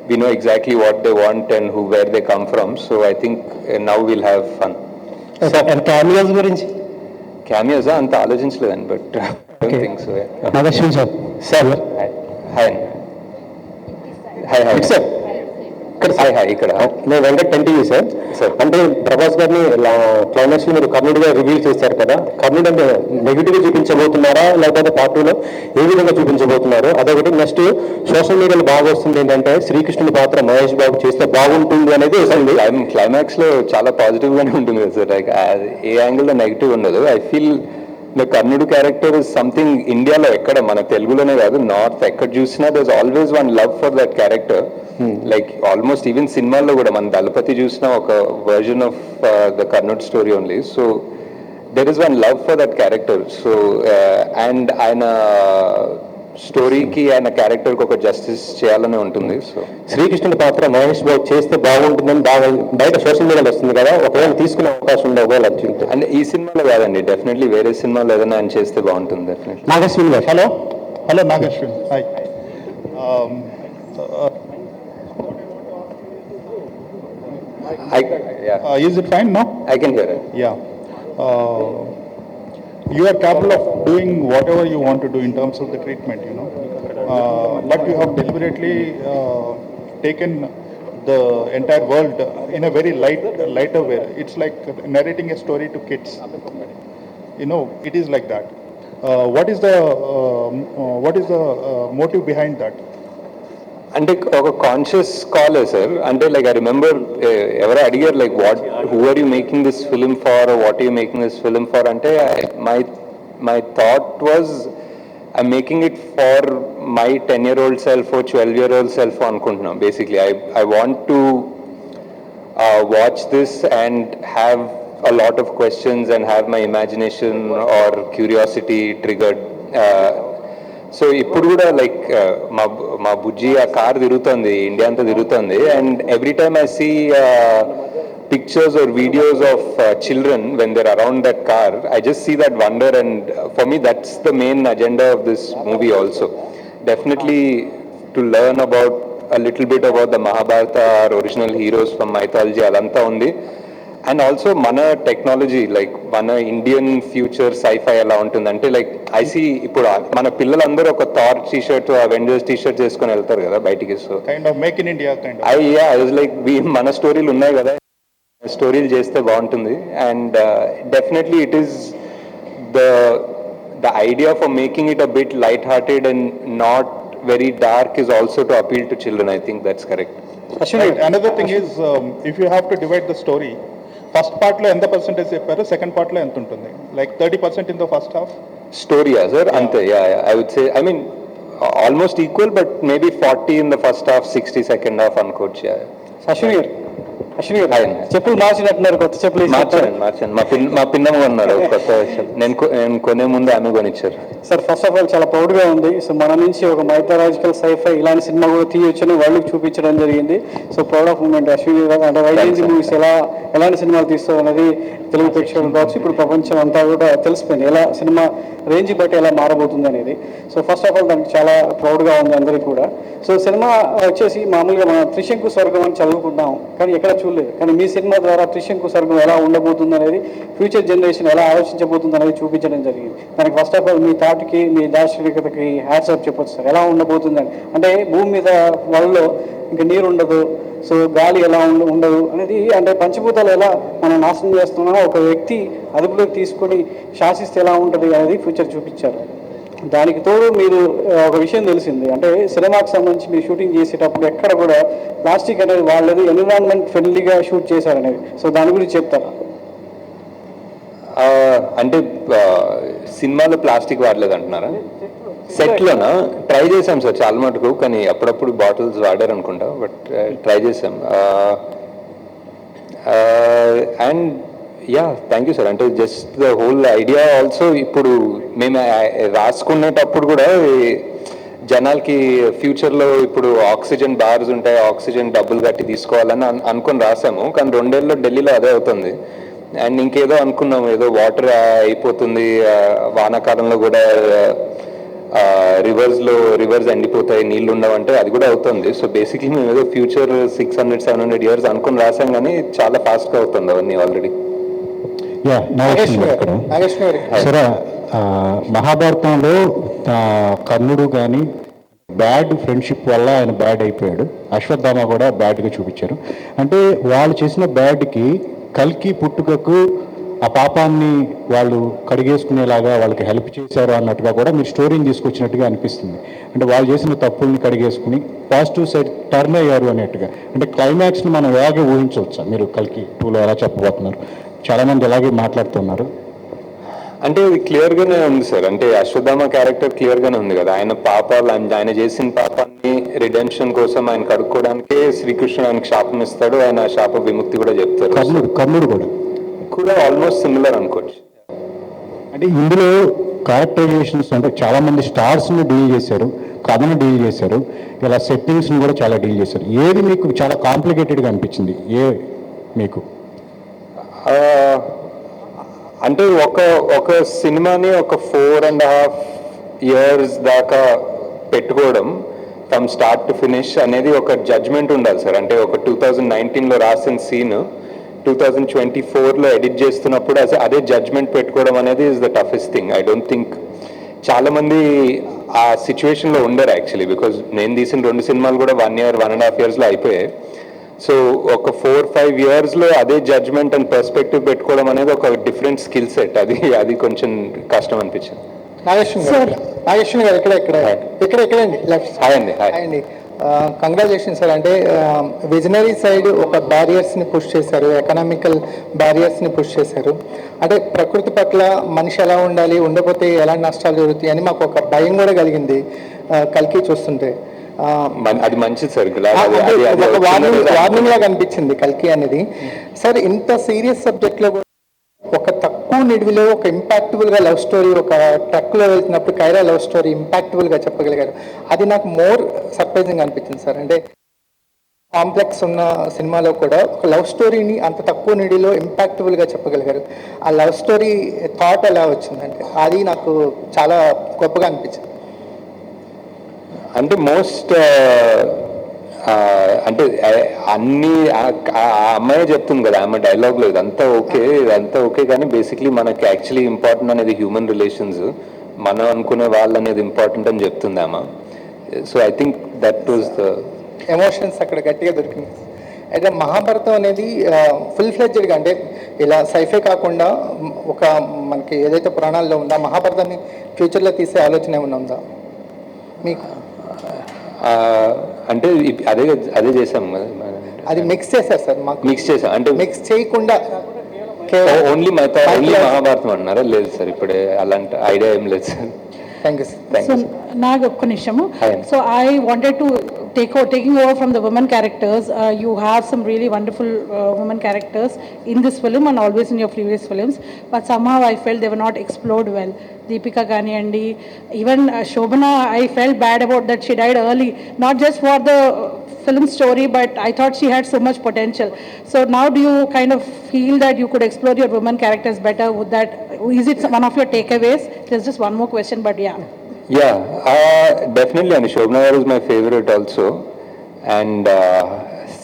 we know exactly what they want and where they come from. So I think now we'll have fun. And cameos gurinchi? Cameos anta ఆలోచించలేదండి, but I don't think so. Nageshwari sir hi sir. ఇక్కడ నేను Venkat continue sir. అంటే ప్రభాస్ గారిని climax లో మీరు కర్ణుడిగా reveal చేశారు కదా, కర్ణుడు అంటే నెగిటివ్ గా చూపించబోతున్నారా లేకపోతే పార్ట్ 2లో ఏ విధంగా చూపించబోతున్నారు? అదొకటి. నెక్స్ట్ సోషల్ మీడియాలో బాగా వస్తుంది ఏంటంటే శ్రీకృష్ణుడి పాత్ర మహేష్ బాబు చేస్తే బాగుంటుంది అనేది. క్లైమాక్స్ లో చాలా పాజిటివ్ గానే ఉంటుంది కదా సార్, లైక్ ఏ యాంగిల్ లో నెగిటివ్ ఉండదు. ఐ ఫీల్ ద కర్ణుడు క్యారెక్టర్ ఇస్ సంథింగ్ ఇండియాలో ఎక్కడ, మన తెలుగులోనే కాదు, నార్త్ ఎక్కడ చూసినా there is always one love for that character. Like almost even సినిమాల్లో కూడా మన దళపతి చూసిన ఒక వర్జన్ ఆఫ్ ద కర్ణుడ్ story only. So there is one love for that character. So and ఆయన స్టోరీకి, ఆయన క్యారెక్టర్కి ఒక జస్టిస్ చేయాలని ఉంటుంది. సో శ్రీకృష్ణుడి పాత్ర మహేష్ బాబు చేస్తే బాగుంటుందని బాగా బయట సోషల్ మీడియాలో వస్తుంది కదా, ఒకవేళ తీసుకునే అవకాశం ఉండే ఒకవేళ అంటే ఈ సినిమాలో కాదండి, డెఫినెట్లీ వేరే సినిమాలో ఏదైనా ఆయన చేస్తే బాగుంటుంది డెఫినెట్లీ. నాగేశ్వరి గారు. Hello Nageshwari. Hi. Is it fine now? I can hear it. Yeah. You are capable of doing whatever you want to do in terms of the treatment, but you have deliberately taken the entire world in a very lighter way. It's like narrating a story to kids. It is like that. What is the motive behind that? అంటే ఒక conscious call sir. అంటే like I remember ఎవరో అడిగారు like who are you making this film for, what you making this film for అంటే my thought was I making it for my 10-year-old self, 12-year-old self అనుకుంటున్నాం. Basically I want to watch this and have a lot of questions and have my imagination or curiosity triggered. So ఇప్పుడు కూడా like మా బుజ్జి ఆ car తిరుగుతుంది, India అంతా తిరుగుతుంది, and every time I see pictures or videos of children when they're around that car, I just see that wonder, and for me that's the main agenda of this movie also. Definitely to learn about a little bit about the Mahabharata, our original heroes from mythology, adanta undi. And also mana technology, like mana Indian future sci-fi ఎలా ఉంటుందంటే like I see ఇప్పుడు మన పిల్లలందరూ ఒక Thar T-shirt, Avengers T-shirt చేసుకొని వెళ్తారు కదా బయటికి. So kind of make in India kind of I was like మన స్టోరీలు ఉన్నాయి కదా, స్టోరీలు చేస్తే బాగుంటుంది. And definitely it is the idea for making it a bit light hearted and not very dark is also to appeal to children. I think that's correct. Right. Another thing is, if you have to divide the story, first part lo ఎంత percentage చెప్పారు, second part lo ఎంత ఉంటుంది? Like 30% in the first half? Story, sir. Ante, yeah, I would say, I mean, almost equal, but maybe 40 in the first half, 60 second half, uncoach, yeah. Ashwini, Ashwini గారు చెప్పులు మార్చినట్టున్నారు, కొత్త చెప్పులు మార్చాను. మా పిన్నమ్మ కొన్నాడు కొత్త నేను కొనే ముందు ఆమె కొనిచ్చారు. సార్ ఫస్ట్ ఆఫ్ ఆల్ చాలా ప్రౌడ్గా ఉంది. సో మన నుంచి ఒక మైథలాజికల్ సైఫై ఇలాంటి సినిమా కూడా తీయొచ్చని వాళ్ళకి చూపించడం జరిగింది. So proud of moment Ashwini గారు. అంటే వైజయంతి మూవీస్ ఎలాంటి సినిమాలు తీస్తారు అనేది తెలుగు ప్రేక్షకులు కావచ్చు, ఇప్పుడు ప్రపంచం అంతా కూడా తెలిసిపోయింది ఎలా సినిమా రేంజ్ బట్టి ఎలా మారబోతుంది అనేది. సో ఫస్ట్ ఆఫ్ ఆల్ దానికి చాలా ప్రౌడ్గా ఉంది అందరికీ కూడా. సో సినిమా వచ్చేసి మామూలుగా మనం త్రిశంకు స్వర్గం అని చదువుకుంటాం, కానీ ఎక్కడ చూడలేదు. కానీ మీ సినిమా ద్వారా త్రిశంకు స్వర్గం ఎలా ఉండబోతుంది అనేది, ఫ్యూచర్ జనరేషన్ ఎలా ఆలోచించబోతుంది అనేది చూపించడం జరిగింది. దానికి ఫస్ట్ ఆఫ్ ఆల్ మీ థాట్కి, మీ దార్శనికతకి హ్యాట్స్ ఆఫ్ చెప్పొచ్చు సార్. ఎలా ఉండబోతుందని, అంటే భూమి మీద వరల్డ్లో ఇంకా నీరు ఉండదు, సో గాలి ఎలా ఉండదు అనేది, అంటే పంచభూతాలు ఎలా మనం నాశనం చేస్తున్నా ఒక వ్యక్తి అదుపులోకి తీసుకొని శాసిస్తే ఎలా ఉంటుంది అనేది ఫ్యూచర్ చూపించారు. దానికి తోడు మీరు ఒక విషయం తెలిసింది, అంటే సినిమాకి సంబంధించి మీరు షూటింగ్ చేసేటప్పుడు ఎక్కడ కూడా ప్లాస్టిక్ అనేది వాళ్ళది, ఎన్విరాన్మెంట్ ఫ్రెండ్లీగా షూట్ చేశారనేది. సో దాని గురించి చెప్తారా? అంటే సినిమాలో ప్లాస్టిక్ వాడలేదు అంటున్నారా? సెట్లోనా? ట్రై చేసాం సార్ చాలా మటుకు, కానీ అప్పుడప్పుడు బాటిల్స్ వాడారు అనుకుంటా, బట్ ట్రై చేసాం. And ya, thank you sir. అంటే just the whole idea also ఇప్పుడు మేము రాసుకునేటప్పుడు కూడా జనాలకి ఫ్యూచర్లో ఇప్పుడు ఆక్సిజన్ బార్స్ ఉంటాయి, ఆక్సిజన్ డబ్బులు కట్టి తీసుకోవాలని అనుకుని రాసాము. కానీ 2 ఏళ్ళలో ఢిల్లీలో అదే అవుతుంది. అండ్ ఇంకేదో అనుకున్నాము, ఏదో వాటర్ అయిపోతుంది, వానాకాలంలో కూడా రివర్స్ ఎండిపోతాయి, నీళ్ళు ఉండవంటే అది కూడా అవుతుంది. సో బేసిక్లీ మేము ఏదో ఫ్యూచర్ 600-700 years అనుకుని రాసాం, కానీ చాలా ఫాస్ట్గా అవుతుంది అవన్నీ ఆల్రెడీ. సరే, మహాభారతంలో కర్ణుడు కానీ బ్యాడ్ ఫ్రెండ్షిప్ వల్ల ఆయన బ్యాడ్ అయిపోయాడు, అశ్వత్థామ కూడా బ్యాడ్గా చూపించారు. అంటే వాళ్ళు చేసిన బ్యాడ్కి కల్కి పుట్టుకకు ఆ పాపాన్ని వాళ్ళు కడిగేసుకునేలాగా వాళ్ళకి హెల్ప్ చేశారు అన్నట్టుగా కూడా మీరు స్టోరీని తీసుకొచ్చినట్టుగా అనిపిస్తుంది. అంటే వాళ్ళు చేసిన తప్పుల్ని కడిగేసుకుని పాజిటివ్ సైడ్ టర్న్ అయ్యారు అనేట్టుగా. అంటే క్లైమాక్స్ని మనం ఎలాగే ఊహించవచ్చా? మీరు కల్కి 2లో ఎలా చెప్పబోతున్నారు? చాలామంది ఎలాగే మాట్లాడుతున్నారు. అంటే ఇది క్లియర్గానే ఉంది సార్. అంటే అశ్వత్థామ క్యారెక్టర్ క్లియర్గానే ఉంది కదా, ఆయన పాపాలు, ఆయన చేసిన పాపాన్ని రిడెంప్షన్ కోసం ఆయన కడుక్కోవడానికే శ్రీకృష్ణుడు ఆయనకు శాపం ఇస్తాడు, ఆయన శాప విముక్తి కూడా చెప్తారు. కర్ణుడు కూడా ఆల్మోస్ట్ సిమిలర్ అనుకోవచ్చు. అంటే ఇందులో క్యారెక్టరైజేషన్స్ అంటే చాలా మంది స్టార్స్ని డీల్ చేశారు, కథను డీల్ చేశారు, ఇలా సెట్టింగ్స్ని కూడా చాలా డీల్ చేశారు. ఏది మీకు చాలా కాంప్లికేటెడ్గా అనిపించింది? మీకు అంటే ఒక సినిమాని ఒక 4.5 years దాకా పెట్టుకోవడం ఫ్రమ్ స్టార్ట్ టు ఫినిష్ అనేది ఒక జడ్జ్మెంట్ ఉండాలి సార్. అంటే ఒక 2019లో రాసిన సీన్ 2024లో ఎడిట్ చేస్తున్నప్పుడు అదే జడ్జ్మెంట్ పెట్టుకోవడం అనేది is the toughest thing. I don't think చాలా మంది ఆ సిచ్యువేషన్లో ఉండరు యాక్చువల్లీ, బికాజ్ నేను తీసిన 2 సినిమాలు కూడా 1 year 1.5 yearsలో అయిపోయాయి. సో ఒక 4-5 yearsలో అదే జడ్జ్మెంట్ అండ్ పర్స్పెక్టివ్ పెట్టుకోవడం అనేది ఒక డిఫరెంట్ స్కిల్ సెట్. అది కొంచెం కష్టం అనిపించింది. నాగేశ్వరి గారు ఎక్కడండి లెఫ్ట్. హాయ్ అండి. Congratulation sir. అంటే విజనరీ సైడ్ ఒక బ్యారియర్స్ని పుష్ చేశారు, ఎకనామికల్ బ్యారియర్స్ని పుష్ చేశారు. అంటే ప్రకృతి పట్ల మనిషి ఎలా ఉండాలి, ఉండకపోతే ఎలాంటి నష్టాలు జరుగుతాయి అని మాకు ఒక భయం కూడా కలిగింది కల్కి చూస్తుంటే. అది మంచిది సార్, వార్నింగ్ లాగా అనిపించింది కల్కి అనేది. సార్ ఇంత సీరియస్ సబ్జెక్ట్లో ఒక తక్కువ నిడివిలో ఒక ఇంపాక్టబుల్గా లవ్ స్టోరీ, ఒక ట్రక్లో వెళ్తున్నప్పుడు కైరా లవ్ స్టోరీ ఇంపాక్టబుల్గా చెప్పగలిగారు. అది నాకు మోర్ సర్ప్రైజింగ్ అనిపించింది సార్. అంటే కాంప్లెక్స్ ఉన్న సినిమాలో కూడా ఒక లవ్ స్టోరీని అంత తక్కువ నిడిలో ఇంపాక్టబుల్గా చెప్పగలిగారు. ఆ లవ్ స్టోరీ థాట్ ఎలా వచ్చిందంటే అది నాకు చాలా గొప్పగా అనిపించింది. అంటే మోస్ట్ అంటే అన్ని ఆ అమ్మాయి చెప్తుంది కదా, ఆమె డైలాగ్లో ఇదంతా ఓకే కానీ బేసిక్లీ మనకి యాక్చువల్లీ ఇంపార్టెంట్ అనేది హ్యూమన్ రిలేషన్స్, మనం అనుకునే వాళ్ళు అనేది ఇంపార్టెంట్ అని చెప్తుంది ఆమె. So I think that was the emotions అక్కడ గట్టిగా దొరికింది. అయితే మహాభారతం అనేది ఫుల్ ఫ్లెడ్జ్డ్గా, అంటే ఇలా సైఫై కాకుండా ఒక మనకి ఏదైతే పురాణాల్లో ఉందో మహాభారతాన్ని ఫ్యూచర్లో తీసే ఆలోచన ఏమైనా ఉందా మీకు? అంటే అదే చేసాం కదా, అది మిక్స్ చేశారు సార్. మాకు మిక్స్ చేసాం అంటే మిక్స్ చేయకుండా ఓన్లీ మహాభారతం అన్నారా? లేదు సార్, ఇప్పుడే అలాంటి ఐడియా ఏం లేదు సార్. Thank you sir. నాకు ఒక్క నిమిషము. So I wanted to taking over from the women characters. You have some really wonderful women characters in this film and always in your previous films, but somehow I felt they were not explored well. Deepika Ganiyandi, even Shobana, I felt bad about that she died early, not just for the film story, but I thought she had so much potential. So now do you kind of feel that you could explore your women characters better? Is it one of your takeaways? There's just one more question, but yeah. Yeah, definitely. And Shobana is my favorite also. And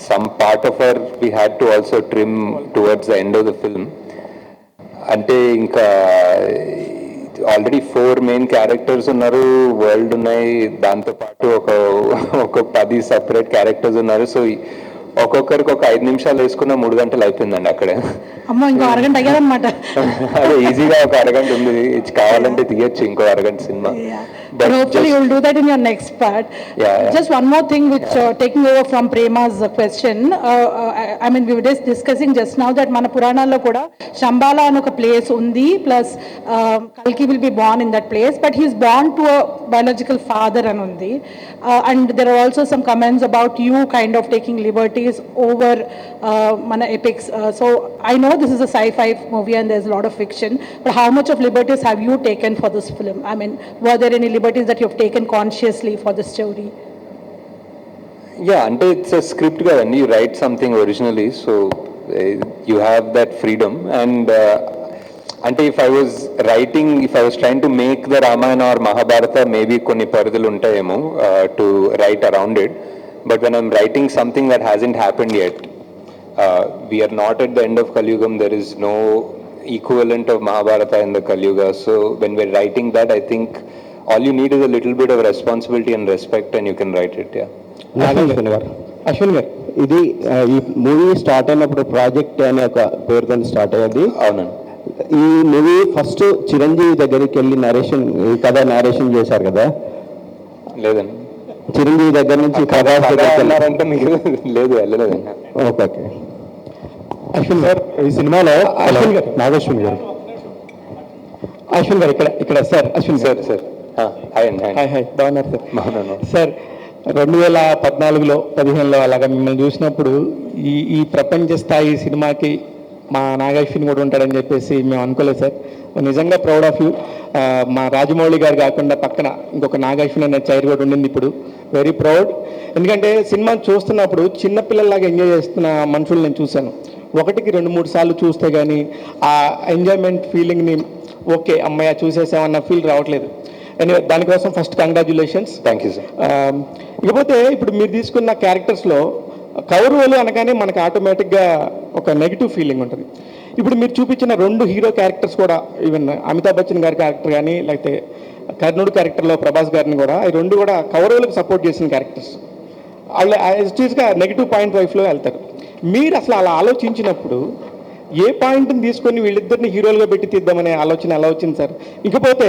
some part of her we had to also trim towards the end of the film. అంటే ఇంకా already 4 main characters ఉన్నారు, world ఉన్నాయి, దాంతోపాటు ఒక 10 separate characters ఉన్నారు. So ఒక్కొక్కరికి ఒక 5 నిమిషాలు వేసుకున్న 3 గంటలు అయిపోయిందండి అక్కడే. అమ్మో, ఇంకో అరగంట అయ్యారనమాట. అదే ఈజీగా ఒక అరగంట ఉంది, కావాలంటే తీయచ్చు ఇంకో అరగంట cinema. But hopefully you will do that in your next part. Just one more thing which taking over from Prema's question. I mean, we were just discussing just now that మన పురాణాల్లో కూడా శంబాల అని ఒక ప్లేస్ ఉంది, plus కల్కి will be born in that place, but he is born to a biological father అని ఉంది. And there are also some comments about you kind of taking liberties over మన epics. So I know this is a sci-fi movie and there's a lot of fiction, but how much of liberties have you taken for this film? I mean, were there any liberties that you have taken consciously for the story? Yeah, and it's a script and you write something originally, so you have that freedom. And if I was trying to make the Ramayana or Mahabharata, maybe konni paradulu untayemo to write around it. But when I'm writing something that hasn't happened yet, we are not at the end of Kali Yugam. There is no equivalent of Mahabharata in the Kali Yuga. So when we're writing that, I think all you need is a little bit of responsibility and respect and you can write it. Yeah. Ashwin గారు, ఇది ఈ movie start అయినప్పుడు project అనే ఒక పేరుతో start అయ్యేది. అవునండి. ఈ మూవీ ఫస్ట్ చిరంజీవి దగ్గరికి వెళ్ళి నేరేషన్ చేశారు కదా? లేదండి, చిరంజీవి దగ్గర నుంచి అంటే మీకు లేదు, వెళ్ళలేదండి. ఓకే. అశ్విన్ గారు, ఈ సినిమాలో నాగశ్విన్ గారు ఇక్కడ సార్, అశ్విన్ సార్ హాయ్ బాగున్నారు సార్? సార్, 2014లో 15లో అలాగా మిమ్మల్ని చూసినప్పుడు ఈ ప్రపంచ స్థాయి సినిమాకి మా నాగశ్విన్ కూడా ఉంటాడని చెప్పేసి మేము అనుకోలేదు సార్. నిజంగా ప్రౌడ్ ఆఫ్ యూ. మా రాజమౌళి గారు కాకుండా పక్కన ఇంకొక నాగశ్విన్ అనే చైర్ కూడా ఉండింది ఇప్పుడు. Very proud. ఎందుకంటే సినిమా చూస్తున్నప్పుడు చిన్నపిల్లల్లాగా ఎంజాయ్ చేస్తున్న మనుషులు నేను చూశాను. 1కి 2-3 సార్లు చూస్తే కానీ ఆ ఎంజాయ్మెంట్ ఫీలింగ్ని ఓకే అమ్మాయి చూసేసామన్న ఫీల్ రావట్లేదు. ఎనీవే, దానికోసం first congratulations. Thank you sir. ఇకపోతే ఇప్పుడు మీరు తీసుకున్న క్యారెక్టర్స్లో కౌరవులు అనగానే మనకు ఆటోమేటిక్గా ఒక నెగిటివ్ ఫీలింగ్ ఉంటుంది. ఇప్పుడు మీరు చూపించిన 2 హీరో క్యారెక్టర్స్ కూడా, ఈవెన్ అమితాబ్ బచ్చన్ గారి క్యారెక్టర్ కానీ లేకపోతే కర్ణుడు క్యారెక్టర్లో ప్రభాస్ గారిని కూడా, ఈ 2 కూడా కౌరవులకు సపోర్ట్ చేసిన క్యారెక్టర్స్. వాళ్ళు యాజ్గా నెగిటివ్ పాయింట్ వైఫ్లో వెళ్తారు. మీరు అసలు అలా ఆలోచించినప్పుడు ఏ పాయింట్ని తీసుకొని వీళ్ళిద్దరిని హీరోలుగా పెట్టి తీద్దామనే ఆలోచన ఎలా వచ్చింది సార్? ఇకపోతే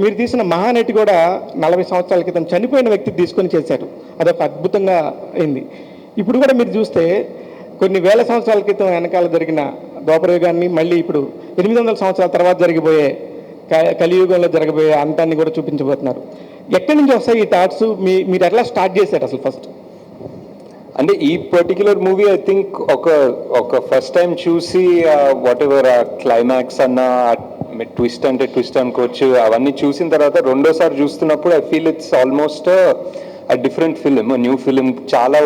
మీరు తీసిన మహానటి కూడా 40 సంవత్సరాల క్రితం చనిపోయిన వ్యక్తి తీసుకొని చేశారు. అదొక అద్భుతంగా అయింది. ఇప్పుడు కూడా మీరు చూస్తే కొన్ని వేల సంవత్సరాల క్రితం వెనకాల జరిగిన ద్వాపరయుగాన్ని మళ్ళీ ఇప్పుడు 800 సంవత్సరాల తర్వాత జరిగిపోయే కలియుగంలో జరగబోయే అంతాన్ని కూడా చూపించబోతున్నారు. ఎక్కడి నుంచి వస్తాయి ఈ థాట్స్? మీరు ఎట్లా స్టార్ట్ చేశారు అసలు ఫస్ట్? అంటే ఈ పర్టిక్యులర్ మూవీ ఐ థింక్ ఒక ఫస్ట్ టైం చూసి వాట్ ఎవర్ ఆ క్లైమాక్స్ అన్న ట్విస్ట్ అంటే ట్విస్ట్ అనుకోవచ్చు, అవన్నీ చూసిన తర్వాత రెండోసారి చూస్తున్నప్పుడు I feel it's almost different film, new film. చాలా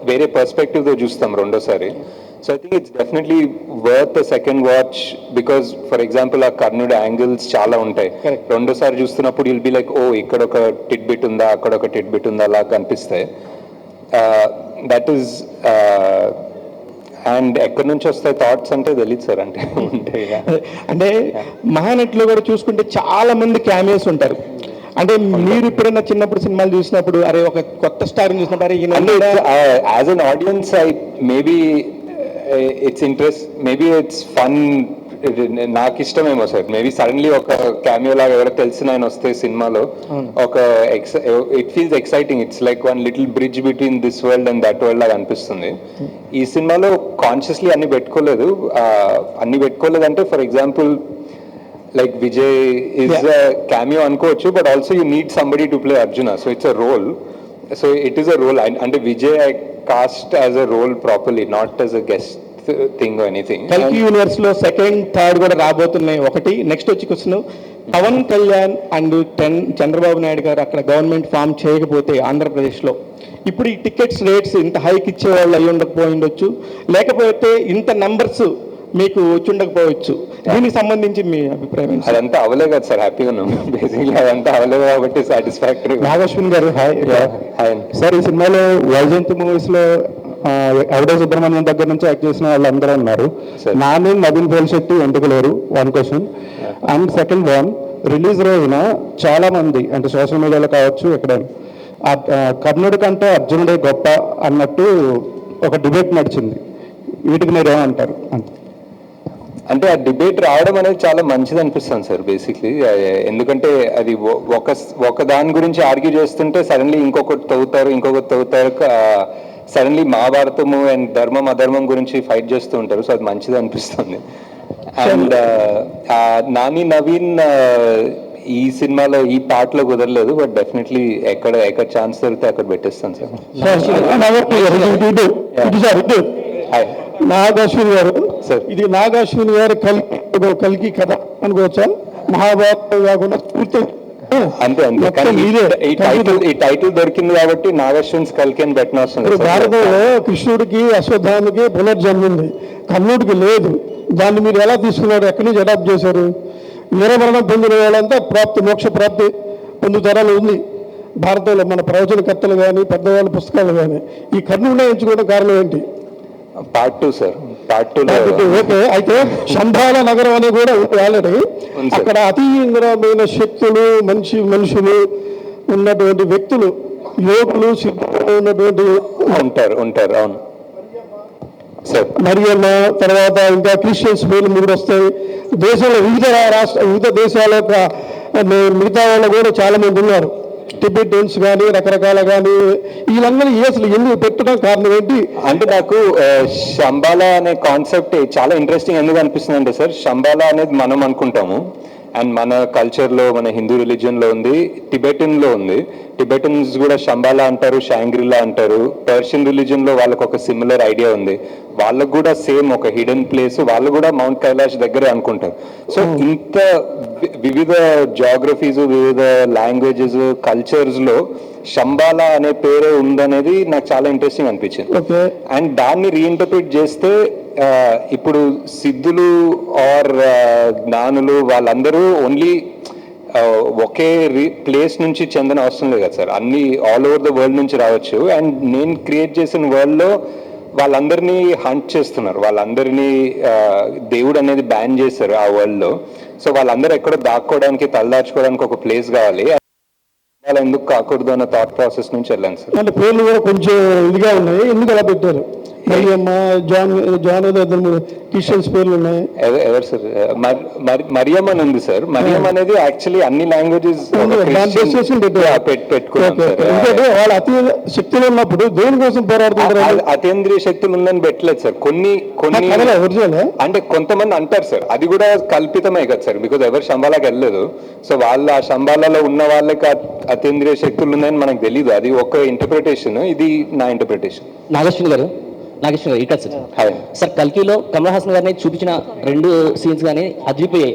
వేరే పర్స్పెక్టివ్తో చూస్తాం రెండోసారి. So I think it's definitely worth second watch because for example ఆ కర్ణుడి యాంగిల్స్ చాలా ఉంటాయి. రెండోసారి చూస్తున్నప్పుడు విల్ బి లైక్, ఓ ఇక్కడ ఒక టిట్ బిట్ ఉందా, అక్కడ ఒక టిట్ బిట్ ఉందా, అలా కనిపిస్తాయి. దట్ ఈస్ అండ్ ఎక్కడి నుంచి వస్తాయి థాట్స్ అంటే తెలియదు సార్. అంటే ఉంటాయి. అంటే మహానటిలో కూడా చూసుకుంటే చాలా మంది క్యామియోస్ ఉంటారు. అంటే మీరు ఎప్పుడైనా చిన్నప్పుడు సినిమాలు చూసినప్పుడు అరే ఒక కొత్త స్టార్ని చూసినప్పుడు అరే as an audience maybe it's interest, maybe it's fun, నాకు ఇష్టమేమో సార్. మేబీ సడన్లీ ఒక క్యామియో లాగా ఎవరో తెలిసిన ఆయన వస్తే సినిమాలో ఒక it feels exciting. It's like one little bridge between this world and that world లాగా అనిపిస్తుంది. ఈ సినిమాలో కాన్షియస్లీ అన్ని పెట్టుకోలేదు. అంటే for example like Vijay is a cameo అనుకోవచ్చు, but also you need somebody to play Arjuna, so it's a role. So it is a role, అంటే Vijay I cast as a role properly, not as a guest thing anything. కల్కి universe లో second third కూడా రాబోతున్నాయి. ఒకటి next వచ్చి question, Pawan Kalyan and Chandrababu Naidu garu అక్కడ government form చేయకపోతే ఆంధ్రప్రదేశ్లో ఇప్పుడు ఈ టికెట్స్ రేట్స్ ఇంత హైక్ ఇచ్చే వాళ్ళు అయ్యి ఉండకపోయిండొచ్చు, లేకపోతే ఇంత నంబర్స్ మీకు వచ్చి ఉండకపోవచ్చు. దీనికి సంబంధించి మీ అభిప్రాయం? అదంతా అవలే కదా సార్, హ్యాపీగా ఉన్నాం బేసిక్లీ, అదంతా అవలేదు కాబట్టి సాటిస్ఫాక్టరీ. నాగశ్విన్ గారు హాయ్. సార్, ఈ సినిమాలో వైజయంతి మూవీస్ లో అవడే సుబ్రహ్మణ్యం దగ్గర నుంచి యాక్ట్ చేసిన వాళ్ళందరూ ఉన్నారు. నా నేమ్ నవీన్ పోల్శెట్టి, ఎందుకు లేరు? One question. And second one, release రోజున చాలా మంది అంటే సోషల్ మీడియాలో కావచ్చు ఎక్కడ కర్ణుడి కంటే అర్జునుడే గొప్ప అన్నట్టు ఒక డిబేట్ నడిచింది. వీటికి మీరు ఏమంటారు? అంటే ఆ డిబేట్ రావడం అనేది చాలా మంచిది అనిపిస్తుంది సార్ బేసిక్లీ. ఎందుకంటే అది ఒక దాని గురించి ఆర్గ్యూ చేస్తుంటే సడన్లీ ఇంకొకటి తవ్వుతారు, సడన్లీ మహాభారతము అండ్ ధర్మం అధర్మం గురించి ఫైట్ చేస్తూ ఉంటారు. సో అది మంచిది అనిపిస్తుంది. అండ్ నాని నవీన్ ఈ సినిమాలో ఈ పార్ట్లో కుదరలేదు, బట్ డెఫినెట్లీ ఎక్కడ ఛాన్స్ దొరికితే అక్కడ పెట్టేస్తాను సార్. నాగశ్విన్ గారు, ఇది నాగశ్విన్ గారు కల్కి కథ అనుకోవచ్చా? మహాభారతం కాకుండా అంతే ఈ టైటిల్ దొరికింది కాబట్టి నాగశ్విన్స్ కల్కి అని పెట్టిన అవసరం లేదు. భారతంలో కృష్ణుడికి అశ్వత్థామకి పునర్జన్మ ఉంది, కర్ణుడికి లేదు. దాన్ని మీరు ఎలా తీసుకున్నారు? ఎక్కడి నుంచి అడాప్ట్ చేశారు? వీరమరణం పొందిన వాళ్ళంతా మోక్ష ప్రాప్తి పొందుతారని ఉంది భారతంలో. మన ప్రవచనకర్తలు కానీ పెద్దవాళ్ళ పుస్తకాలు కానీ ఈ కర్ణుడిని ఎంచుకోవడం కారణం ఏంటి? Part 2 sir, part 2. ఓకే, అయితే శంభాల నగరం అని కూడా ఆల్రెడీ అక్కడ అతీంద్రమైన శక్తులు, మనుషులు ఉన్నటువంటి వ్యక్తులు, యోగులు, సిద్ధులు ఉన్నటువంటి ఉంటారు. అవును సార్. మరియమ్మ, తర్వాత ఇంకా క్రిస్టియన్స్ పేర్లు 3 వస్తాయి. దేశంలో వివిధ దేశాల మిగతా వాళ్ళు కూడా చాలా మంది ఉన్నారు, టిబెటన్స్ కానీ రకరకాల కానీ. వీళ్ళందరూ అసలు ఎందుకు పెట్టడం కారణం ఏంటి? అంటే నాకు శంబాలా అనే కాన్సెప్ట్ చాలా ఇంట్రెస్టింగ్ ఎందుకు అనిపిస్తుంది అంటే సార్, శంబాలా అనేది మనం అనుకుంటాము అండ్ మన కల్చర్లో, మన హిందూ రిలీజియన్లో ఉంది, టిబెటన్లో ఉంది. టిబెటన్స్ కూడా శంబాలా అంటారు, షాంగ్రిలా అంటారు. పర్షియన్ రిలీజియన్లో వాళ్ళకు ఒక సిమిలర్ ఐడియా ఉంది, వాళ్ళకు కూడా సేమ్ ఒక హిడెన్ ప్లేస్, వాళ్ళు కూడా మౌంట్ కైలాష్ దగ్గరే అనుకుంటారు. సో ఇంత వివిధ జాగ్రఫీస్, వివిధ లాంగ్వేజెస్, కల్చర్స్లో శంబాలా అనే పేరే ఉందనేది నాకు చాలా ఇంట్రెస్టింగ్ అనిపించింది. అండ్ దాన్ని రీఇంటర్ప్రిట్ చేస్తే ఇప్పుడు సిద్ధులు ఆర్ జ్ఞానులు వాళ్ళందరూ ఓన్లీ ఒకే ప్లేస్ నుంచి చెందిన అవసరం లేదు కదా సార్, అన్ని ఆల్ ఓవర్ ద వరల్డ్ నుంచి రావచ్చు. అండ్ నేను క్రియేట్ చేసిన వరల్డ్లో వాళ్ళందరినీ హంట్ చేస్తున్నారు, వాళ్ళందరినీ దేవుడు అనేది బ్యాన్ చేశారు ఆ వరల్డ్లో. సో వాళ్ళందరూ ఎక్కడో దాక్కోవడానికి, తలదాచుకోవడానికి ఒక ప్లేస్ కావాలి, వాళ్ళు ఎందుకు కాకూడదు అన్న థాట్ ప్రాసెస్ నుంచి వెళ్ళాను సార్. అంటే పేర్లు కూడా కొంచెం ఇదిగా ఉన్నాయి, ఎందుకు అలా పెట్టారు? మరియమ్మ, జాన్ క్రిస్టియన్స్ పేర్లు ఉన్నాయి. ఎవరు సార్? మరియమ్మ అని ఉంది సార్. మరియమ్మ అనేది యాక్చువల్లీ అన్ని లాంగ్వేజెస్ పెట్టుకున్నాను. వాళ్ళ అతి శక్తులు ఉన్నప్పుడు దేని కోసం పోరాడుతున్నారు? అతీంద్రియ శక్తులు ఉందని పెట్టలేదు సార్. కొన్ని అంటే కొంతమంది అంటారు సార్, అది కూడా కల్పితమే కదా సార్, బికాజ్ ఎవరు శంబాలాకి వెళ్ళలేదు. సో వాళ్ళు ఆ శంబాలలో ఉన్న వాళ్ళకి అతీంద్రియ శక్తులు ఉన్నాయని మనకు తెలీదు, అది ఒక ఇంటర్ప్రిటేషన్, ఇది నా ఇంటర్ప్రిటేషన్. నాగేశ్వర్ గారు ఇక్కడ సార్ కల్కిలో కమల్ హాసన్ గారిని చూపించిన 2 సీన్స్ కానీ అదిరిపోయాయి.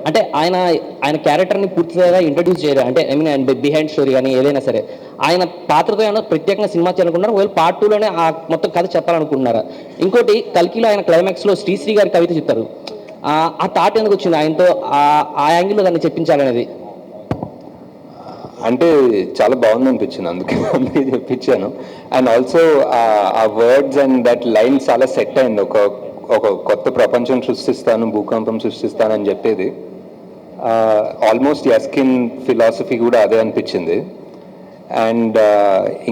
అంటే ఆయన క్యారెక్టర్ని పూర్తిగా ఇంట్రడ్యూస్ చేయరు, అంటే ఐ మీన్ బిహైండ్ స్టోరీ కానీ ఏదైనా సరే ఆయన పాత్రతో ఏమైనా ప్రత్యేకంగా సినిమా చేయాలనుకుంటున్నారు, ఒకవేళ పార్ట్ 2లోనే ఆ మొత్తం కథ చెప్పాలనుకుంటున్నారా? ఇంకోటి కల్కిలో ఆయన క్లైమాక్స్లో శ్రీశ్రీ గారి కవిత చెప్తారు, ఆ థాట్ ఎందుకు వచ్చింది ఆయనతో, ఆ యాంగిల్లో దాన్ని చెప్పించాలనేది? అంటే చాలా బాగుంది అనిపించింది, అందుకే చెప్పించాను. అండ్ ఆల్సో ఆ వర్డ్స్ అండ్ దట్ లైన్ చాలా సెట్ అయింది. ఒక కొత్త ప్రపంచం సృష్టిస్తాను, భూకంపం సృష్టిస్తాను అని చెప్పేది ఆల్మోస్ట్ యస్కిన్ ఫిలాసఫీ కూడా అదే అనిపించింది. అండ్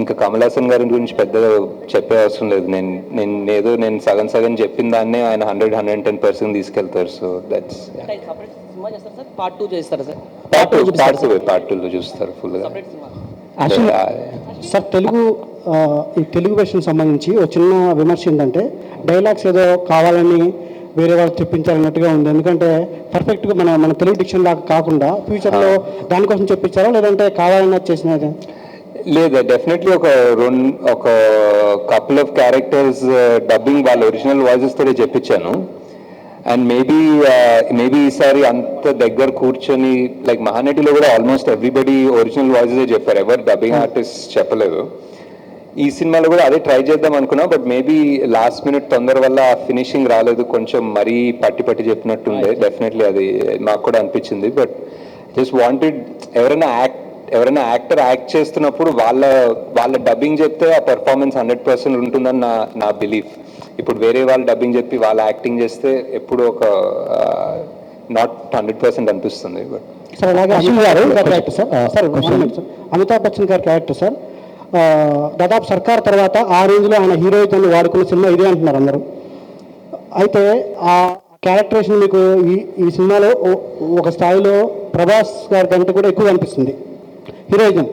ఇంకా కమల్ హాసన్ గారి గురించి పెద్దగా చెప్పే అవసరం లేదు, నేను సగం చెప్పిన దాన్నే ఆయన 100-110% తీసుకెళ్తారు. సో దట్స్ పార్ట్ 2 చేస్తారు సార్, పార్ట్ 2లో చూస్తారు ఫుల్గా. సార్ తెలుగు వెర్షన్ సంబంధించి ఒక చిన్న విమర్శ ఏంటంటే డైలాగ్స్ ఏదో కావాలని వేరే వాళ్ళు చెప్పించాలన్నట్టుగా ఉంది. ఎందుకంటే పర్ఫెక్ట్గా మన తెలుగు డిక్షన్ లాగా కాకుండా ఫ్యూచర్లో దానికోసం చెప్పించారా, లేదంటే కావాలని చేసినది? లేదా డెఫినెట్లీ ఒక కపుల్ ఆఫ్ క్యారెక్టర్స్ డబ్బింగ్ వాళ్ళ ఒరిజినల్ వాయిసెస్ తోనే చెప్పించాను. అండ్ మేబీ ఈసారి అంత దగ్గర కూర్చొని లైక్ మహానటిలో కూడా ఆల్మోస్ట్ ఎవ్రీబడి ఒరిజినల్ వాయిసెస్ చెప్పారు, ఎవరు డబ్బింగ్ ఆర్టిస్ట్ చెప్పలేదు. ఈ సినిమాలో కూడా అదే ట్రై చేద్దాం అనుకున్నా, బట్ మేబీ లాస్ట్ మినిట్ తొందర వల్ల ఫినిషింగ్ రాలేదు, కొంచెం మరీ పట్టి చెప్పినట్టుండే. డెఫినెట్లీ అది మాకు కూడా అనిపించింది. బట్ జస్ట్ వాంటెడ్ ఎవరైనా యాక్టర్ యాక్ట్ చేస్తున్నప్పుడు వాళ్ళ డబ్బింగ్ చెప్తే ఆ పెర్ఫార్మెన్స్ 100% ఉంటుందని నా బిలీఫ్. ఇప్పుడు వేరే వాళ్ళు డబ్బింగ్ చెప్పి వాళ్ళ యాక్టింగ్ చేస్తే ఎప్పుడు ఒక నాట్ 100% అనిపిస్తుంది. బట్ సార్ అలాగే అశ్విన్ గారు క్యారెక్టర్ సార్ అమితాబ్ బచ్చన్ గారి క్యారెక్టర్ సార్ దాదాపు సర్కార్ తర్వాత ఆ రేంజ్లో ఆయన హీరోయిజం వాడుకున్న సినిమా ఇదే అంటున్నారు అందరూ. అయితే ఆ క్యారెక్టరేషన్ మీకు ఈ సినిమాలో ఒక స్థాయిలో ప్రభాస్ గారి కంటే కూడా ఎక్కువ అనిపిస్తుంది హీరోయిజం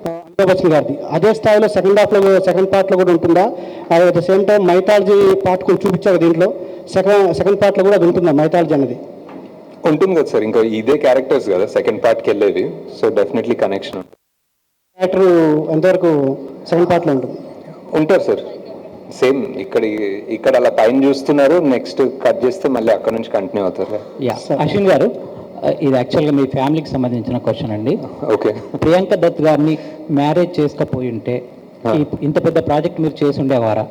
అమితాబ్ బచ్చన్ గారిది. అదే స్థాయిలో సెకండ్ పార్ట్లో కూడా ఉంటుందా? At the same time mythology part కొంచెం చూపించారు దీంట్లో, సెకండ్ పార్ట్లో కూడా అది ఉంటుందా మైథాలజీ అనేది? ఉంటుంది కదా సార్, ఇంకా ఇదే క్యారెక్టర్స్ కదా సెకండ్ పార్ట్కి వెళ్ళేవి. సో డెఫినెట్లీ కనెక్షన్ ఉంటుంది. క్యారెక్టర్ ఎంతవరకు సెకండ్ పార్ట్లో ఉంటుంది? ఉంటారు సార్, సేమ్ ఇక్కడ అలా పైన చూస్తున్నారు, నెక్స్ట్ కట్ చేస్తే మళ్ళీ అక్కడ నుంచి కంటిన్యూ అవుతారు. అశ్విన్ గారు, ఇది యాక్చువల్గా మీ ఫ్యామిలీకి సంబంధించిన క్వశ్చన్ అండి. ఓకే. ప్రియాంక దత్ గారిని మ్యారేజ్ చేసుకపోయి ఉంటే ఇంత పెద్ద ప్రాజెక్ట్ మీరు చేసి ఉండేవారా?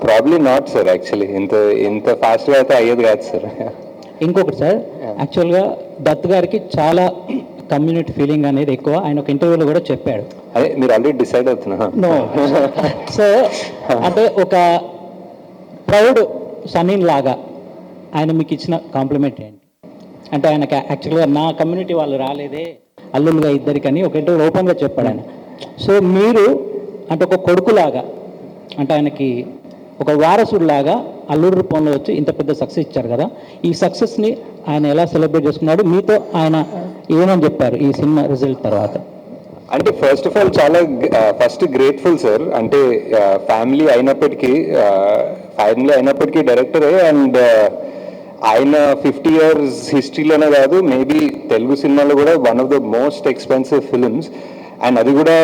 ప్రాబ్లీ నాట్ సార్, యాక్చువల్లీ ఇంత ఫాస్ట్గా అయితే అయ్యేది కాదు సార్. ఇంకొకటి సార్, యాక్చువల్గా దత్ గారికి చాలా కమ్యూనిటీ ఫీలింగ్ అనేది ఎక్కువ, ఆయన ఒక ఇంటర్వ్యూలో కూడా చెప్పాడు. అదే మీరు ఆల్రెడీ డిసైడ్ అవుతున్నా. సో అంటే ఒక ప్రౌడ్ సనీన్ లాగా ఆయన మీకు ఇచ్చిన కాంప్లిమెంట్ ఏంటి? అంటే ఆయనకి యాక్చువల్గా నా కమ్యూనిటీ వాళ్ళు రాలేదే అల్లులుగా ఇద్దరికని ఒక ఇంటర్వ్యూ ఓపెన్గా చెప్పాడు ఆయన. సో మీరు అంటే ఒక కొడుకులాగా, అంటే ఆయనకి ఒక వారసుడిలాగా అల్లుడు రూపంలో వచ్చి ఇంత పెద్ద సక్సెస్ ఇచ్చారు కదా, ఈ సక్సెస్ని ఆయన ఎలా సెలబ్రేట్ చేసుకున్నాడు, మీతో ఆయన ఏమని చెప్పారు ఈ సినిమా రిజల్ట్ తర్వాత? అంటే ఫస్ట్ ఆఫ్ ఆల్ చాలా ఫస్ట్ గ్రేట్ఫుల్ సార్. అంటే ఫ్యామిలీ అయినప్పటికీ డైరెక్టరే, అండ్ ఆయన 50 years హిస్టరీలోనే కాదు, మేబీ తెలుగు సినిమాలో కూడా one of the most expensive films. And అది కూడా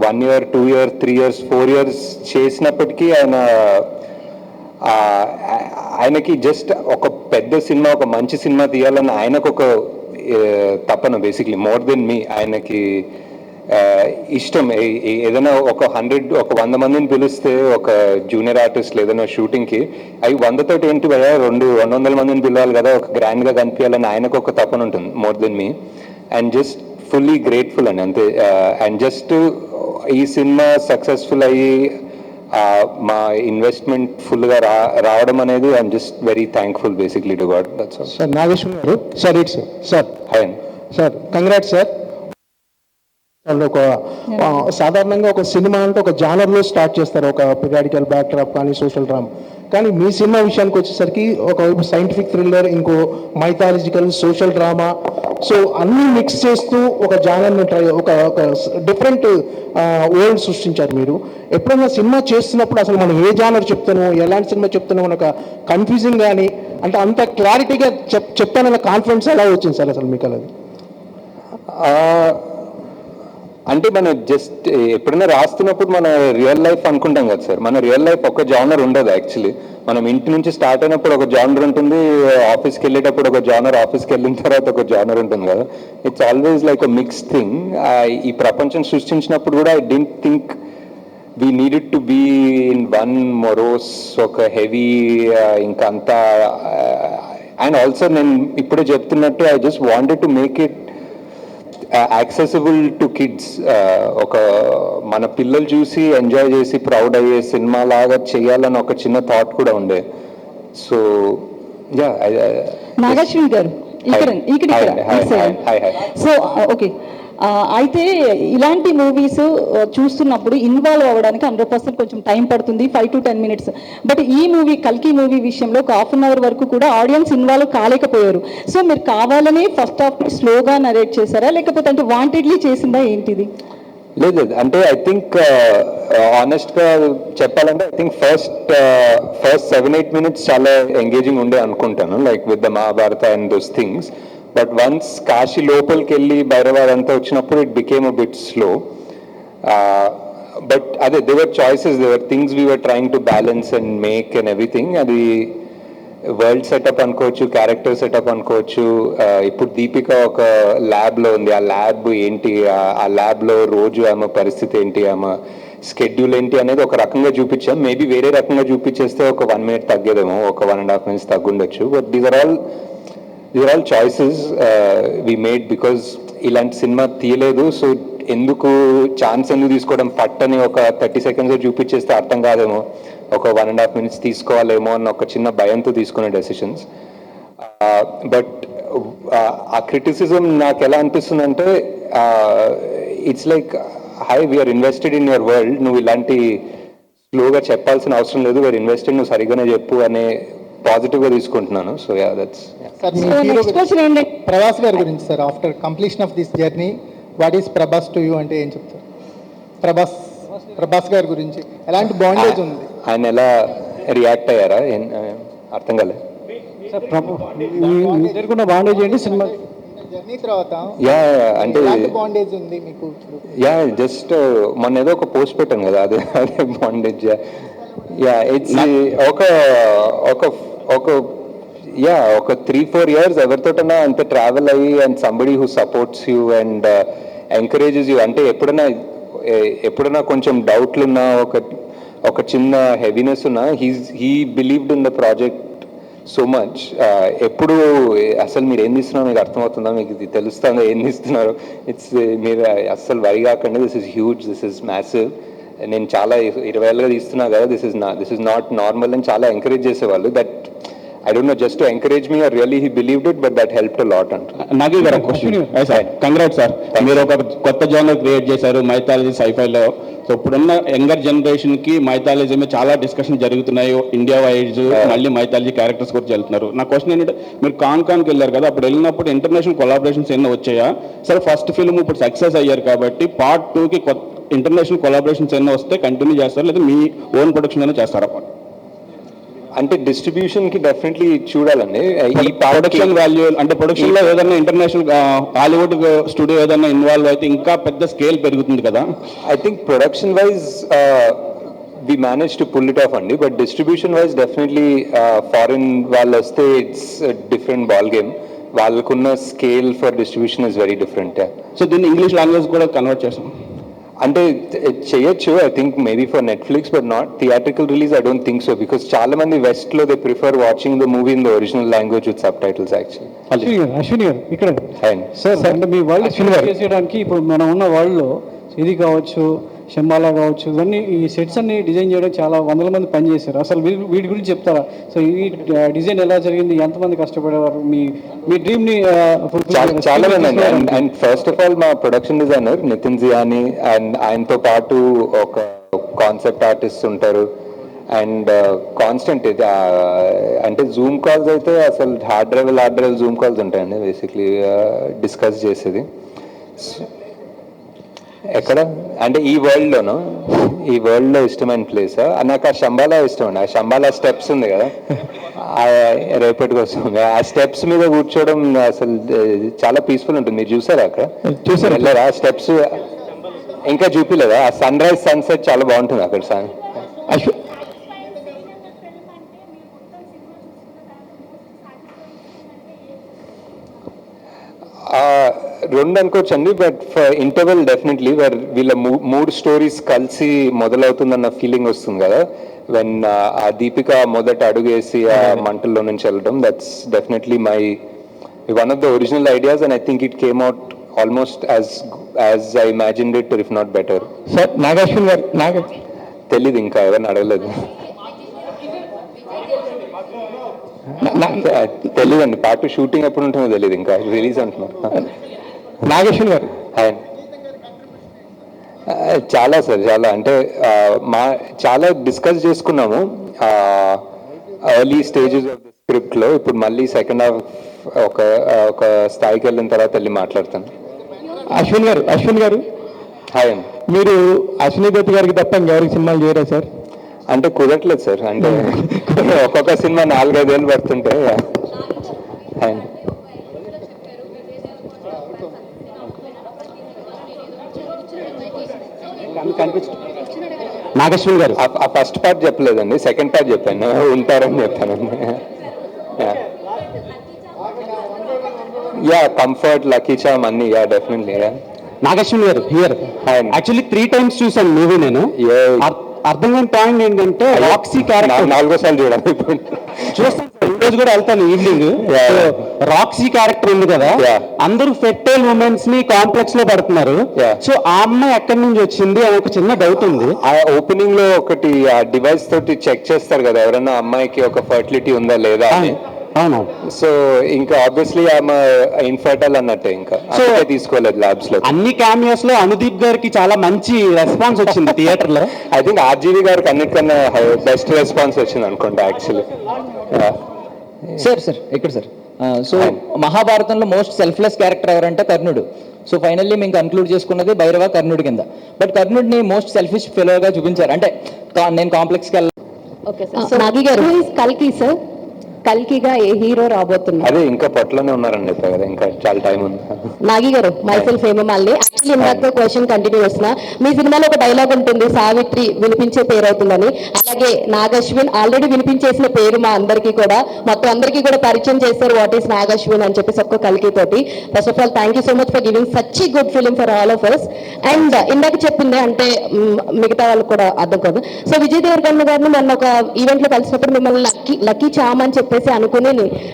1 year, 2 years, 3 years, 4 years చేసినప్పటికీ ఆయనకి జస్ట్ ఒక పెద్ద సినిమా, ఒక మంచి సినిమా తీయాలని ఆయనకు ఒక తపన, బేసిక్లీ మోర్ దెన్ మీ. ఆయనకి ఇష్టం ఏదైనా ఒక 100 మందిని పిలిస్తే ఒక జూనియర్ ఆర్టిస్ట్ ఏదైనా షూటింగ్కి, అవి 100 ఏంటి భయ 200 మందిని పిలవాలి కదా, ఒక గ్రాండ్గా కనిపించాలని ఆయనకు ఒక తపన ఉంటుంది more than me. And just fully grateful అండి అంతే. అండ్ జస్ట్ ఈ సినిమా సక్సెస్ఫుల్ అయ్యి మా ఇన్వెస్ట్మెంట్ ఫుల్గా రావడం అనేది I'm just very thankful basically to god. That's all. Sir Nageshwar గారు, సార్ ఇట్స్ సార్ హాయ్ అండి సార్, కంగ్రాట్స్ సార్. ఒక సాధారణంగా ఒక సినిమా అంటే ఒక జానర్లో స్టార్ట్ చేస్తారు, ఒక పీరియాడికల్ బ్యాక్డ్రాప్ కానీ సోషల్ డ్రామా. కానీ మీ సినిమా విషయానికి వచ్చేసరికి ఒకవైపు సైంటిఫిక్ థ్రిల్లర్, ఇంకో మైథాలజికల్, సోషల్ డ్రామా, సో అన్నీ మిక్స్ చేస్తూ ఒక జానర్ని ఒక డిఫరెంట్ వరల్డ్ సృష్టించారు మీరు. ఎప్పుడైనా సినిమా చేస్తున్నప్పుడు అసలు మనం ఏ జానర్ చెప్తానో, ఎలాంటి సినిమా చెప్తానో ఒక కన్ఫ్యూజింగ్ కానీ, అంటే అంత క్లారిటీగా చెప్తానన్న కాన్ఫిడెన్స్ ఎలా వచ్చింది సార్ అసలు మీకు? అలాది అంటే మనం జస్ట్ ఎప్పుడైనా రాస్తున్నప్పుడు మన రియల్ లైఫ్ అనుకుంటాం కదా సార్. మన రియల్ లైఫ్ ఒక జానర్ ఉండదు యాక్చువల్లీ. మనం ఇంటి నుంచి స్టార్ట్ అయినప్పుడు ఒక జానర్ ఉంటుంది, ఆఫీస్కి వెళ్ళేటప్పుడు ఒక జానర్, ఆఫీస్కి వెళ్ళిన తర్వాత ఒక జానర్ ఉంటుంది కదా. It's always like a mix thing. ఈ ప్రపంచం సృష్టించినప్పుడు కూడా I didn't think we needed to be in one morose, ఒక హెవీ ఇంకా అంతా. అండ్ ఆల్సో నేను ఇప్పుడే చెప్తున్నట్టు I just wanted to make it accessible to kids. ఒక మన పిల్లలు చూసి ఎంజాయ్ చేసి ప్రౌడ్ అయ్యే సినిమా లాగా చేయాలని ఒక చిన్న థాట్ కూడా ఉండే. So yeah. నాగశ్విన్ గారు సో ఓకే, అయితే ఇలాంటి మూవీస్ చూస్తున్నప్పుడు ఇన్వాల్వ్ అవ్వడానికి 100% కొంచెం టైం పడుతుంది, 5 to 10 minutes. బట్ ఈ మూవీ కల్కి మూవీ విషయంలో ఒక 1/2 hour వరకు కూడా ఆడియన్స్ ఇన్వాల్వ్ కాలేకపోయారు. సో మీరు కావాలని ఫస్ట్ హాఫ్ స్లోగా నరేట్ చేశారా, లేకపోతే అంటే వాంటెడ్లీ చేసిందా ఏంటిది? లేదు, అంటే ఐ థింక్ ఆనెస్ట్గా చెప్పాలంటే ఐ థింక్ ఫస్ట్ 7-8 minutes చాలా ఎంగేజింగ్ ఉండే అనుకుంటాను, like with the Mahabharata and those things. But once Kashi లోపలికి వెళ్ళి భైరవ అంతా వచ్చినప్పుడు it became a bit slow. But అదే the other choices, the other things we were trying to balance and make and everything. అది world setup అనుకోవచ్చు, క్యారెక్టర్ సెటప్ అనుకోవచ్చు. ఇప్పుడు దీపిక ఒక ల్యాబ్లో ఉంది, ఆ ల్యాబ్ ఏంటి, ఆ ల్యాబ్లో రోజు ఆమె పరిస్థితి ఏంటి, ఆమె స్కెడ్యూల్ ఏంటి అనేది ఒక రకంగా చూపించాం. మేబీ వేరే రకంగా చూపించేస్తే ఒక 1 minute తగ్గేదేమో, ఒక 1.5 minutes తగ్గుండొచ్చు. But these are all choices we made because ఇలాంటి సినిమా తీయలేదు. సో ఎందుకు ఛాన్స్ ఎందుకు తీసుకోవడం, పట్టని ఒక 30 seconds చూపించేస్తే అర్థం కాదేమో, ఒక 1.5 minutes తీసుకోవాలేమో అన్న ఒక చిన్న భయంతో తీసుకునే డెసిషన్స్. బట్ ఆ క్రిటిసిజం నాకు ఎలా అనిపిస్తుంది అంటే, it's like hi we are invested in your world, నువ్వు ఇలాంటి స్లోగా చెప్పాల్సిన అవసరం లేదు, వీఆర్ ఇన్వెస్టెడ్, నువ్వు సరిగ్గానే చెప్పు అనే పాజిటివ్గా తీసుకుంటున్నాను. So yeah that's. Sir me hero Prabhas గారి గురించి sir, after completion of this journey what is Prabhas to you అంటే ఏం చెప్తారు? ప్రభాస్ గారి గురించి ఎలాంటి బాండేజ్ ఉంది? ఆయన ఎలా రియాక్ట్ అయ్యారా అర్థం కాలేదు. బాండేజ్ ఏంటి సినిమా జర్నీ తర్వాత యా అంటే బాండేజ్ ఉంది మీకు? యా జస్ట్ మొన్న ఏదో ఒక పోస్ట్ పెట్టాను కదా, అదే బాండేజ్. యా ఇట్స్ ఒక 3-4 years ఎవరితోటన్నా అంత ట్రావెల్ అయ్యి and somebody who supports you and encourages you. అంటే ఎప్పుడన్నా కొంచెం డౌట్లు ఉన్నా, ఒక చిన్న హెవీనెస్ ఉన్నా, he believed in the project so much. ఎప్పుడు అసలు మీరు ఏం తీస్తున్నారో మీకు అర్థమవుతుందా, మీకు ఇది తెలుస్తుందా ఏం తీస్తున్నారు, మీరు అస్సలు వరి కాకండి, this is huge, this is massive, నేను చాలా 20 ఏళ్ళుగా తీస్తున్నా కదా, దిస్ ఇస్ నాట్ నార్మల్ అని చాలా ఎంకరేజ్ చేసేవాళ్ళు. That I don't know, just to encourage me or really he believed it, but that helped a lot. Nagi గారు క్వశ్చన్. కంగ్రాట్స్ సార్, మీరు ఒక కొత్త జోనర్ క్రియేట్ చేశారు మైథాలజీ సైఫైలో. సో ఇప్పుడున్న యంగర్ జనరేషన్ కి మైథాలజీ మీద చాలా డిస్కషన్ జరుగుతున్నాయి, ఇండియా వైజ్ మళ్ళీ మైథాలజీ క్యారెక్టర్స్ కూడా వెళ్తున్నారు. నా క్వశ్చన్ ఏంటంటే, మీరు కాన్కి వెళ్ళారు కదా, అప్పుడు వెళ్ళినప్పుడు ఇంటర్నేషనల్ కొలాబరేషన్స్ ఎన్నో వచ్చాయా? సరే ఫస్ట్ ఫిల్మ్ ఇప్పుడు సక్సెస్ అయ్యారు కాబట్టి పార్ట్ 2కి ఇంటర్నేషనల్ కొలాబరేషన్స్ ఎన్నో వస్తే కంటిన్యూ చేస్తారు, లేదా మీ ఓన్ ప్రొడక్షన్ అయినా చేస్తారా? అంటే డిస్ట్రిబ్యూషన్ కి డెఫినెట్లీ చూడాలండి. ఈ ప్రొడక్షన్ వాల్యూ అంటే ప్రొడక్షన్ లో ఏదైనా ఇంటర్నేషనల్ హాలీవుడ్ స్టూడియో ఏదైనా ఇన్వాల్వ్ అయితే ఇంకా పెద్ద స్కేల్ పెరుగుతుంది కదా. I think production wise we manage to pull it off అండి, but distribution wise definitely foreign వాళ్ళు వస్తే ఇట్స్ డిఫరెంట్ బాల్ గేమ్. వాళ్ళకున్న scale for distribution is very different. So దీన్ని ఇంగ్లీష్ లాంగ్వేజ్ కూడా కన్వర్ట్ చేస్తాం అంటే చేయొచ్చు. I think maybe for Netflix, but not theatrical release. I don't think so, because చాలా మంది వెస్ట్ లో they prefer watching the movie in the original language with sub titles. Actually Ashwini గారు ఇక్కడ sir, అంటే మీ వరల్డ్ చేసేయడానికి ఇప్పుడు మనం ఉన్న వరల్డ్ లో ఇది కావచ్చు, శంబాలా కావచ్చు, ఇవన్నీ ఈ సెట్స్ అన్ని డిజైన్ చేయడానికి చాలా వందల మంది పనిచేశారు. అసలు వీటి గురించి చెప్తారా? సో ఈ డిజైన్ ఎలా జరిగింది, ఎంతమంది కష్టపడేవారు, మీ డ్రీమ్ ని? చాలా మంది అండ్ ఫస్ట్ ఆఫ్ ఆల్ మా production designer Nitin Zihani, and ఆయనతో పాటు ఒక కాన్సెప్ట్ ఆర్టిస్ట్ ఉంటారు. అండ్ కాన్స్టెంట్ అంటే జూమ్ కాల్స్ అయితే అసలు హార్డ్ డ్రైవ్ జూమ్ కాల్స్ ఉంటాయండి బేసిక్లీ డిస్కస్ చేసేది. ఎక్కడ అంటే ఈ వరల్డ్లో ఇష్టమైన ప్లేస్ నాకు ఆ శంబాలా ఇష్టం అండి. ఆ శంబాలా స్టెప్స్ ఉంది కదా, రేపటికి వస్తుంది. ఆ స్టెప్స్ మీద కూర్చోవడం అసలు చాలా పీస్ఫుల్ ఉంటుంది. మీరు చూసారా అక్కడ? చూసారు వెళ్ళారా? ఆ స్టెప్స్ ఇంకా చూపిలేదా? ఆ సన్ రైజ్ సన్సెట్ చాలా బాగుంటుంది అక్కడ. రెండు అనుకోవచ్చండి, బట్ ఫర్ ఇంటర్వెల్ డెఫినెట్లీ వీళ్ళ 3 స్టోరీస్ కలిసి మొదలవుతుందన్న ఫీలింగ్ వస్తుంది కదా, వెన్ ఆ దీపిక మొదట అడుగేసి ఆ మంటల్లో నుంచి వెళ్ళడం. That's definitely one of the original ideas, and I think it came out almost as I imagined it, if not better. Sir Nag Ashwin గారు తెలీదు, ఇంకా ఎవరిని అడగలేదు, తెలియదండి. పార్ట్ షూటింగ్ ఎప్పుడు ఉంటుందో తెలియదు, ఇంకా రిలీజ్ అంటున్నారు. నాగేశ్వర్ గారు చాలా సార్, చాలా అంటే చాలా డిస్కస్ చేసుకున్నాము early stages of the script లో. ఇప్పుడు మళ్ళీ సెకండ్ హాఫ్ ఒక స్థాయికి వెళ్ళిన తర్వాత వెళ్ళి మాట్లాడతాను. అశ్విన్ గారు హాయ్ అండి. మీరు అశ్విని దత్ గారికి తప్ప ఇంకెవరికి సినిమాలు చేయరా సార్? అంటే కుదరట్లేదు సార్, అంటే ఒక్కొక్క సినిమా 4-5 ఏళ్ళు పడుతుంటే. నాగేశ్వరి గారు ఆ ఫస్ట్ పార్ట్ చెప్పలేదండి, సెకండ్ పార్ట్ చెప్పాను, ఉంటారని చెప్పానండి. యా కంఫర్ట్, లక్కీ చామ్ అన్ని, yeah definitely. Nageshwari garu here actually 3 times చూసాను మూవీ నేను. అర్థం కాని పాయింట్ ఏంటంటే రాక్సీ క్యారెక్టర్ 4వ సార్లు చూడాలి ఇప్పుడు. చూస్తాను సార్, ఈ రోజు కూడా వెళ్తాను ఈవినింగ్. రాక్సీ క్యారెక్టర్ ఉంది కదా, అందరూ ఫెర్టైల్ ఉమెన్స్ ని కాంప్లెక్స్ లో పడుతున్నారు. సో ఆ అమ్మాయి ఎక్కడి నుంచి వచ్చింది అని ఒక చిన్న డౌట్ ఉంది. ఆ ఓపెనింగ్ లో ఒకటి ఆ డివైస్ తోటి చెక్ చేస్తారు కదా ఎవరైనా అమ్మాయికి ఒక ఫర్టిలిటీ ఉందా లేదా అని. అవును. సో ఇంకా ఆబ్వియస్లీ ఆమె ఇన్ఫర్టైల్ అన్నట్టే, ఇంకా తీసుకోలేదు ల్యాబ్స్ లో. అన్ని క్యామియోస్ లో అనుదీప్ గారికి చాలా మంచి రెస్పాన్స్ వచ్చింది థియేటర్ లో. ఐ థింక్ ఆర్జీవి గారికి అన్నిటికన్నా బెస్ట్ రెస్పాన్స్ వచ్చింది అనుకుంటా యాక్చువల్లీ. సార్ ఇక్కడ సార్, సో మహాభారతంలో మోస్ట్ సెల్ఫ్లెస్ క్యారెక్టర్ ఎవరంటే కర్ణుడు. సో ఫైనల్లీ మేము కన్క్లూడ్ చేసుకున్నది భైరవ కర్ణుడి కింద. బట్ కర్ణుడిని మోస్ట్ సెల్ఫిష్ ఫెలోగా చూపించారు. అంటే నేను కాంప్లెక్స్కి వెళ్ళాలి. Okay sir. నాగి గారు కల్కి సార్, కల్కిగా ఏ హీరో రాబోతున్నారు? అదే ఇంకా పొట్టలోనే ఉన్నారని చెప్పా కదా, ఇంకా చాలా టైం ఉంది. నాగి గారు మైసెల్ఫ్ హేమమాలిని. యాక్చువల్లీ ఇందాక క్వశ్చన్ కంటిన్యూ చేస్తున్నా. మీ సినిమాలో ఒక డైలాగ్ ఉంటుంది, సావిత్రి వినిపించే పేరు అవుతుందని. అలాగే నాగశ్విన్ ఆల్రెడీ వినిపించేసిన పేరు మా అందరికీ కూడా, మొత్తం అందరికీ కూడా పరిచయం చేశారు వాట్ ఈస్ నాగశ్విన్ అని చెప్పేసి ఒక్క కల్కి తోటి. First of all thank you so much for giving such a good film for all of us. And ఇందాక చెప్పింది అంటే మిగతా వాళ్ళకి కూడా అర్థం కాదు. సో విజయ్ దేవరకొండ గారిని మొన్న ఒక ఈవెంట్ లో కలిసినప్పుడు మిమ్మల్ని లక్కీ చామ్ అని చెప్పేసి అనుకుని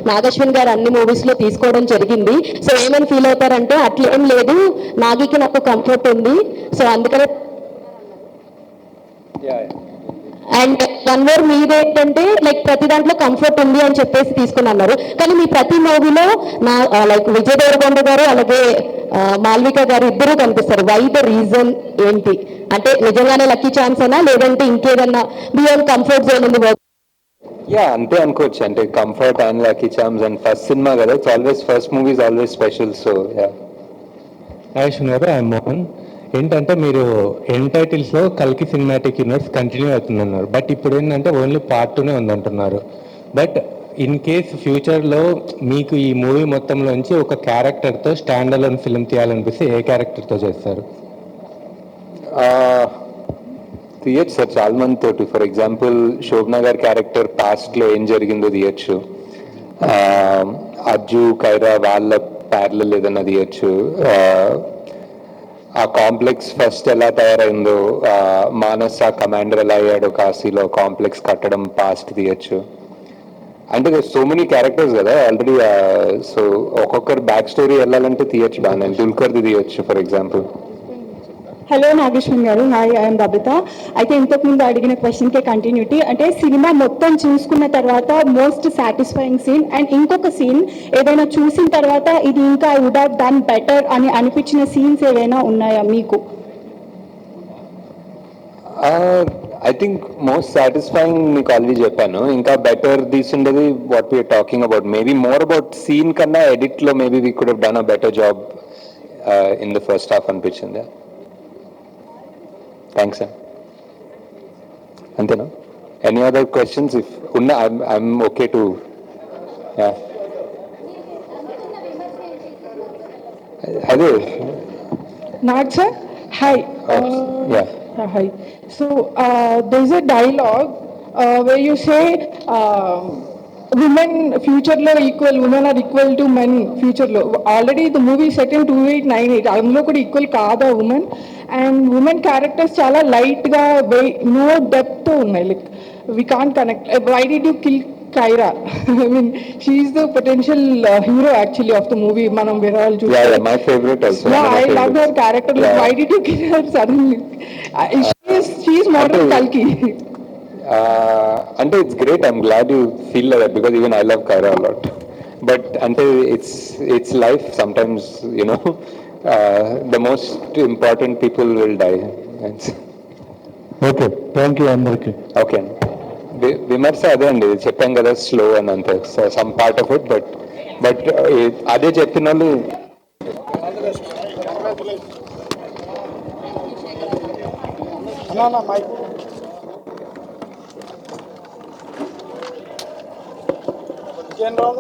నాగశ్విన్ గారు అన్ని మూవీస్ లో తీసుకోవడం జరిగింది. సో ఏమని ఫీల్ అవుతారంటే అట్లేం లేదు, నాగికి నాకు కంఫర్ట్ ఉంది, సో అందుకనే. అండ్ వన్ మోర్ మీదేంటంటే లైక్ ప్రతి దాంట్లో కంఫర్ట్ ఉంది అని చెప్పేసి తీసుకుని అన్నారు. కానీ మీ ప్రతి మూవీలో నా లైక్ విజయ్ దేవరకొండ గారు అలాగే మాల్విక గారు ఇద్దరు కనిపిస్తారు. వై ద రీజన్ ఏంటి? అంటే నిజంగానే లక్కీ ఛాన్స్ అయినా లేదంటే ఇంకేదన్నా బియాండ్ కంఫర్ట్ జోన్ ఉంది? యా అంతే అనుకోవచ్చు. అంటే comfort and lucky charms and first సినిమా కదా, it's always first movie is always special. So ya. Nageshwar garu, I'm Mohan. ఏంటంటే మీరు ఎండ్ టైటిల్స్ లో కల్కి సినిమాటిక్ యూనివర్స్ కంటిన్యూ అవుతుందన్నారు, బట్ ఇప్పుడు ఏంటంటే ఓన్లీ పార్ట్ 2నే ఉందంటున్నారు. బట్ ఇన్ కేస్ ఫ్యూచర్లో మీకు ఈ మూవీ మొత్తంలోంచి ఒక క్యారెక్టర్తో స్టాండ్ అలోన్ ఫిల్మ్ తీయాలనిపిస్తే ఏ క్యారెక్టర్తో చేస్తారు? తీయచ్చు సార్ చాలా మంది తోటి. ఫర్ ఎగ్జాంపుల్ శోభనా గారి క్యారెక్టర్ పాస్ట్ లో ఏం జరిగిందో తీయచ్చు. అజ్జు కైరా వాళ్ళ ప్యారలల్ ఏదన్నా తీయచ్చు. ఆ కాంప్లెక్స్ ఫస్ట్ ఎలా తయారైందో, మానస్ ఆ కమాండర్ ఎలా అయ్యాడో కాశీలో కాంప్లెక్స్ కట్టడం పాస్ట్ తీయచ్చు. అంటే సో మెనీ క్యారెక్టర్స్ కదా ఆల్రెడీ. సో ఒక్కొక్కరు బ్యాక్ స్టోరీ వెళ్ళాలంటే తీయచ్చు బాగా. దుల్కర్ది తీయచ్చు ఫర్ ఎగ్జాంపుల్. హలో నాగేశ్వన్ గారు, హాయ్, ఐఎమ్ బబిత. అయితే ఇంతకుముందు అడిగిన క్వశ్చన్కే కంటిన్యూటీ. అంటే సినిమా మొత్తం చూసుకున్న తర్వాత మోస్ట్ సాటిస్ఫైయింగ్ సీన్ అండ్ ఇంకొక సీన్ ఏదైనా చూసిన తర్వాత ఇది ఇంకా I would have done better అని అనిపించిన సీన్స్ ఏవైనా ఉన్నాయా మీకు? ఐ థింక్ మోస్ట్ సాటిస్ఫైయింగ్ మీకు ఆల్రెడీ చెప్పాను. ఇంకా బెటర్ తీసుండేది what we're talking about. Maybe more about scene కన్నా ఎడిట్లో maybe we could have done a better job in the first half అనిపించింది. Thanks sir. అంతేనా? Any other questions? ఇఫ్ ఉన్నా I'm okay to. అదే Nag sir, hi. Hi. So there's a dialogue where you say women future lo equal, women are equal to men future lo. Already the movie set in 2898 అందులో కూడా equal కాదా women? And women characters చాలా light గా no depth ఉన్నాయి. Like we can't connect. Why did you kill Kyra? I mean, she is the potential hero actually of the movie. Manam Viral Juice. Yeah, my favorite also. Yeah, I love her character. Like, why did you kill her suddenly? She is modern Kalki. అంటే it's great. I'm glad you feel like that because even I love Kiara a lot. But అంటే it's life. Sometimes you know the most important people will die. Okay, thank you అందరికీ. Okay అండి. విమర్శ అదే అండి, చెప్పాం కదా slow అని అంతే. Some part of it. But అదే చెప్పిన వాళ్ళు general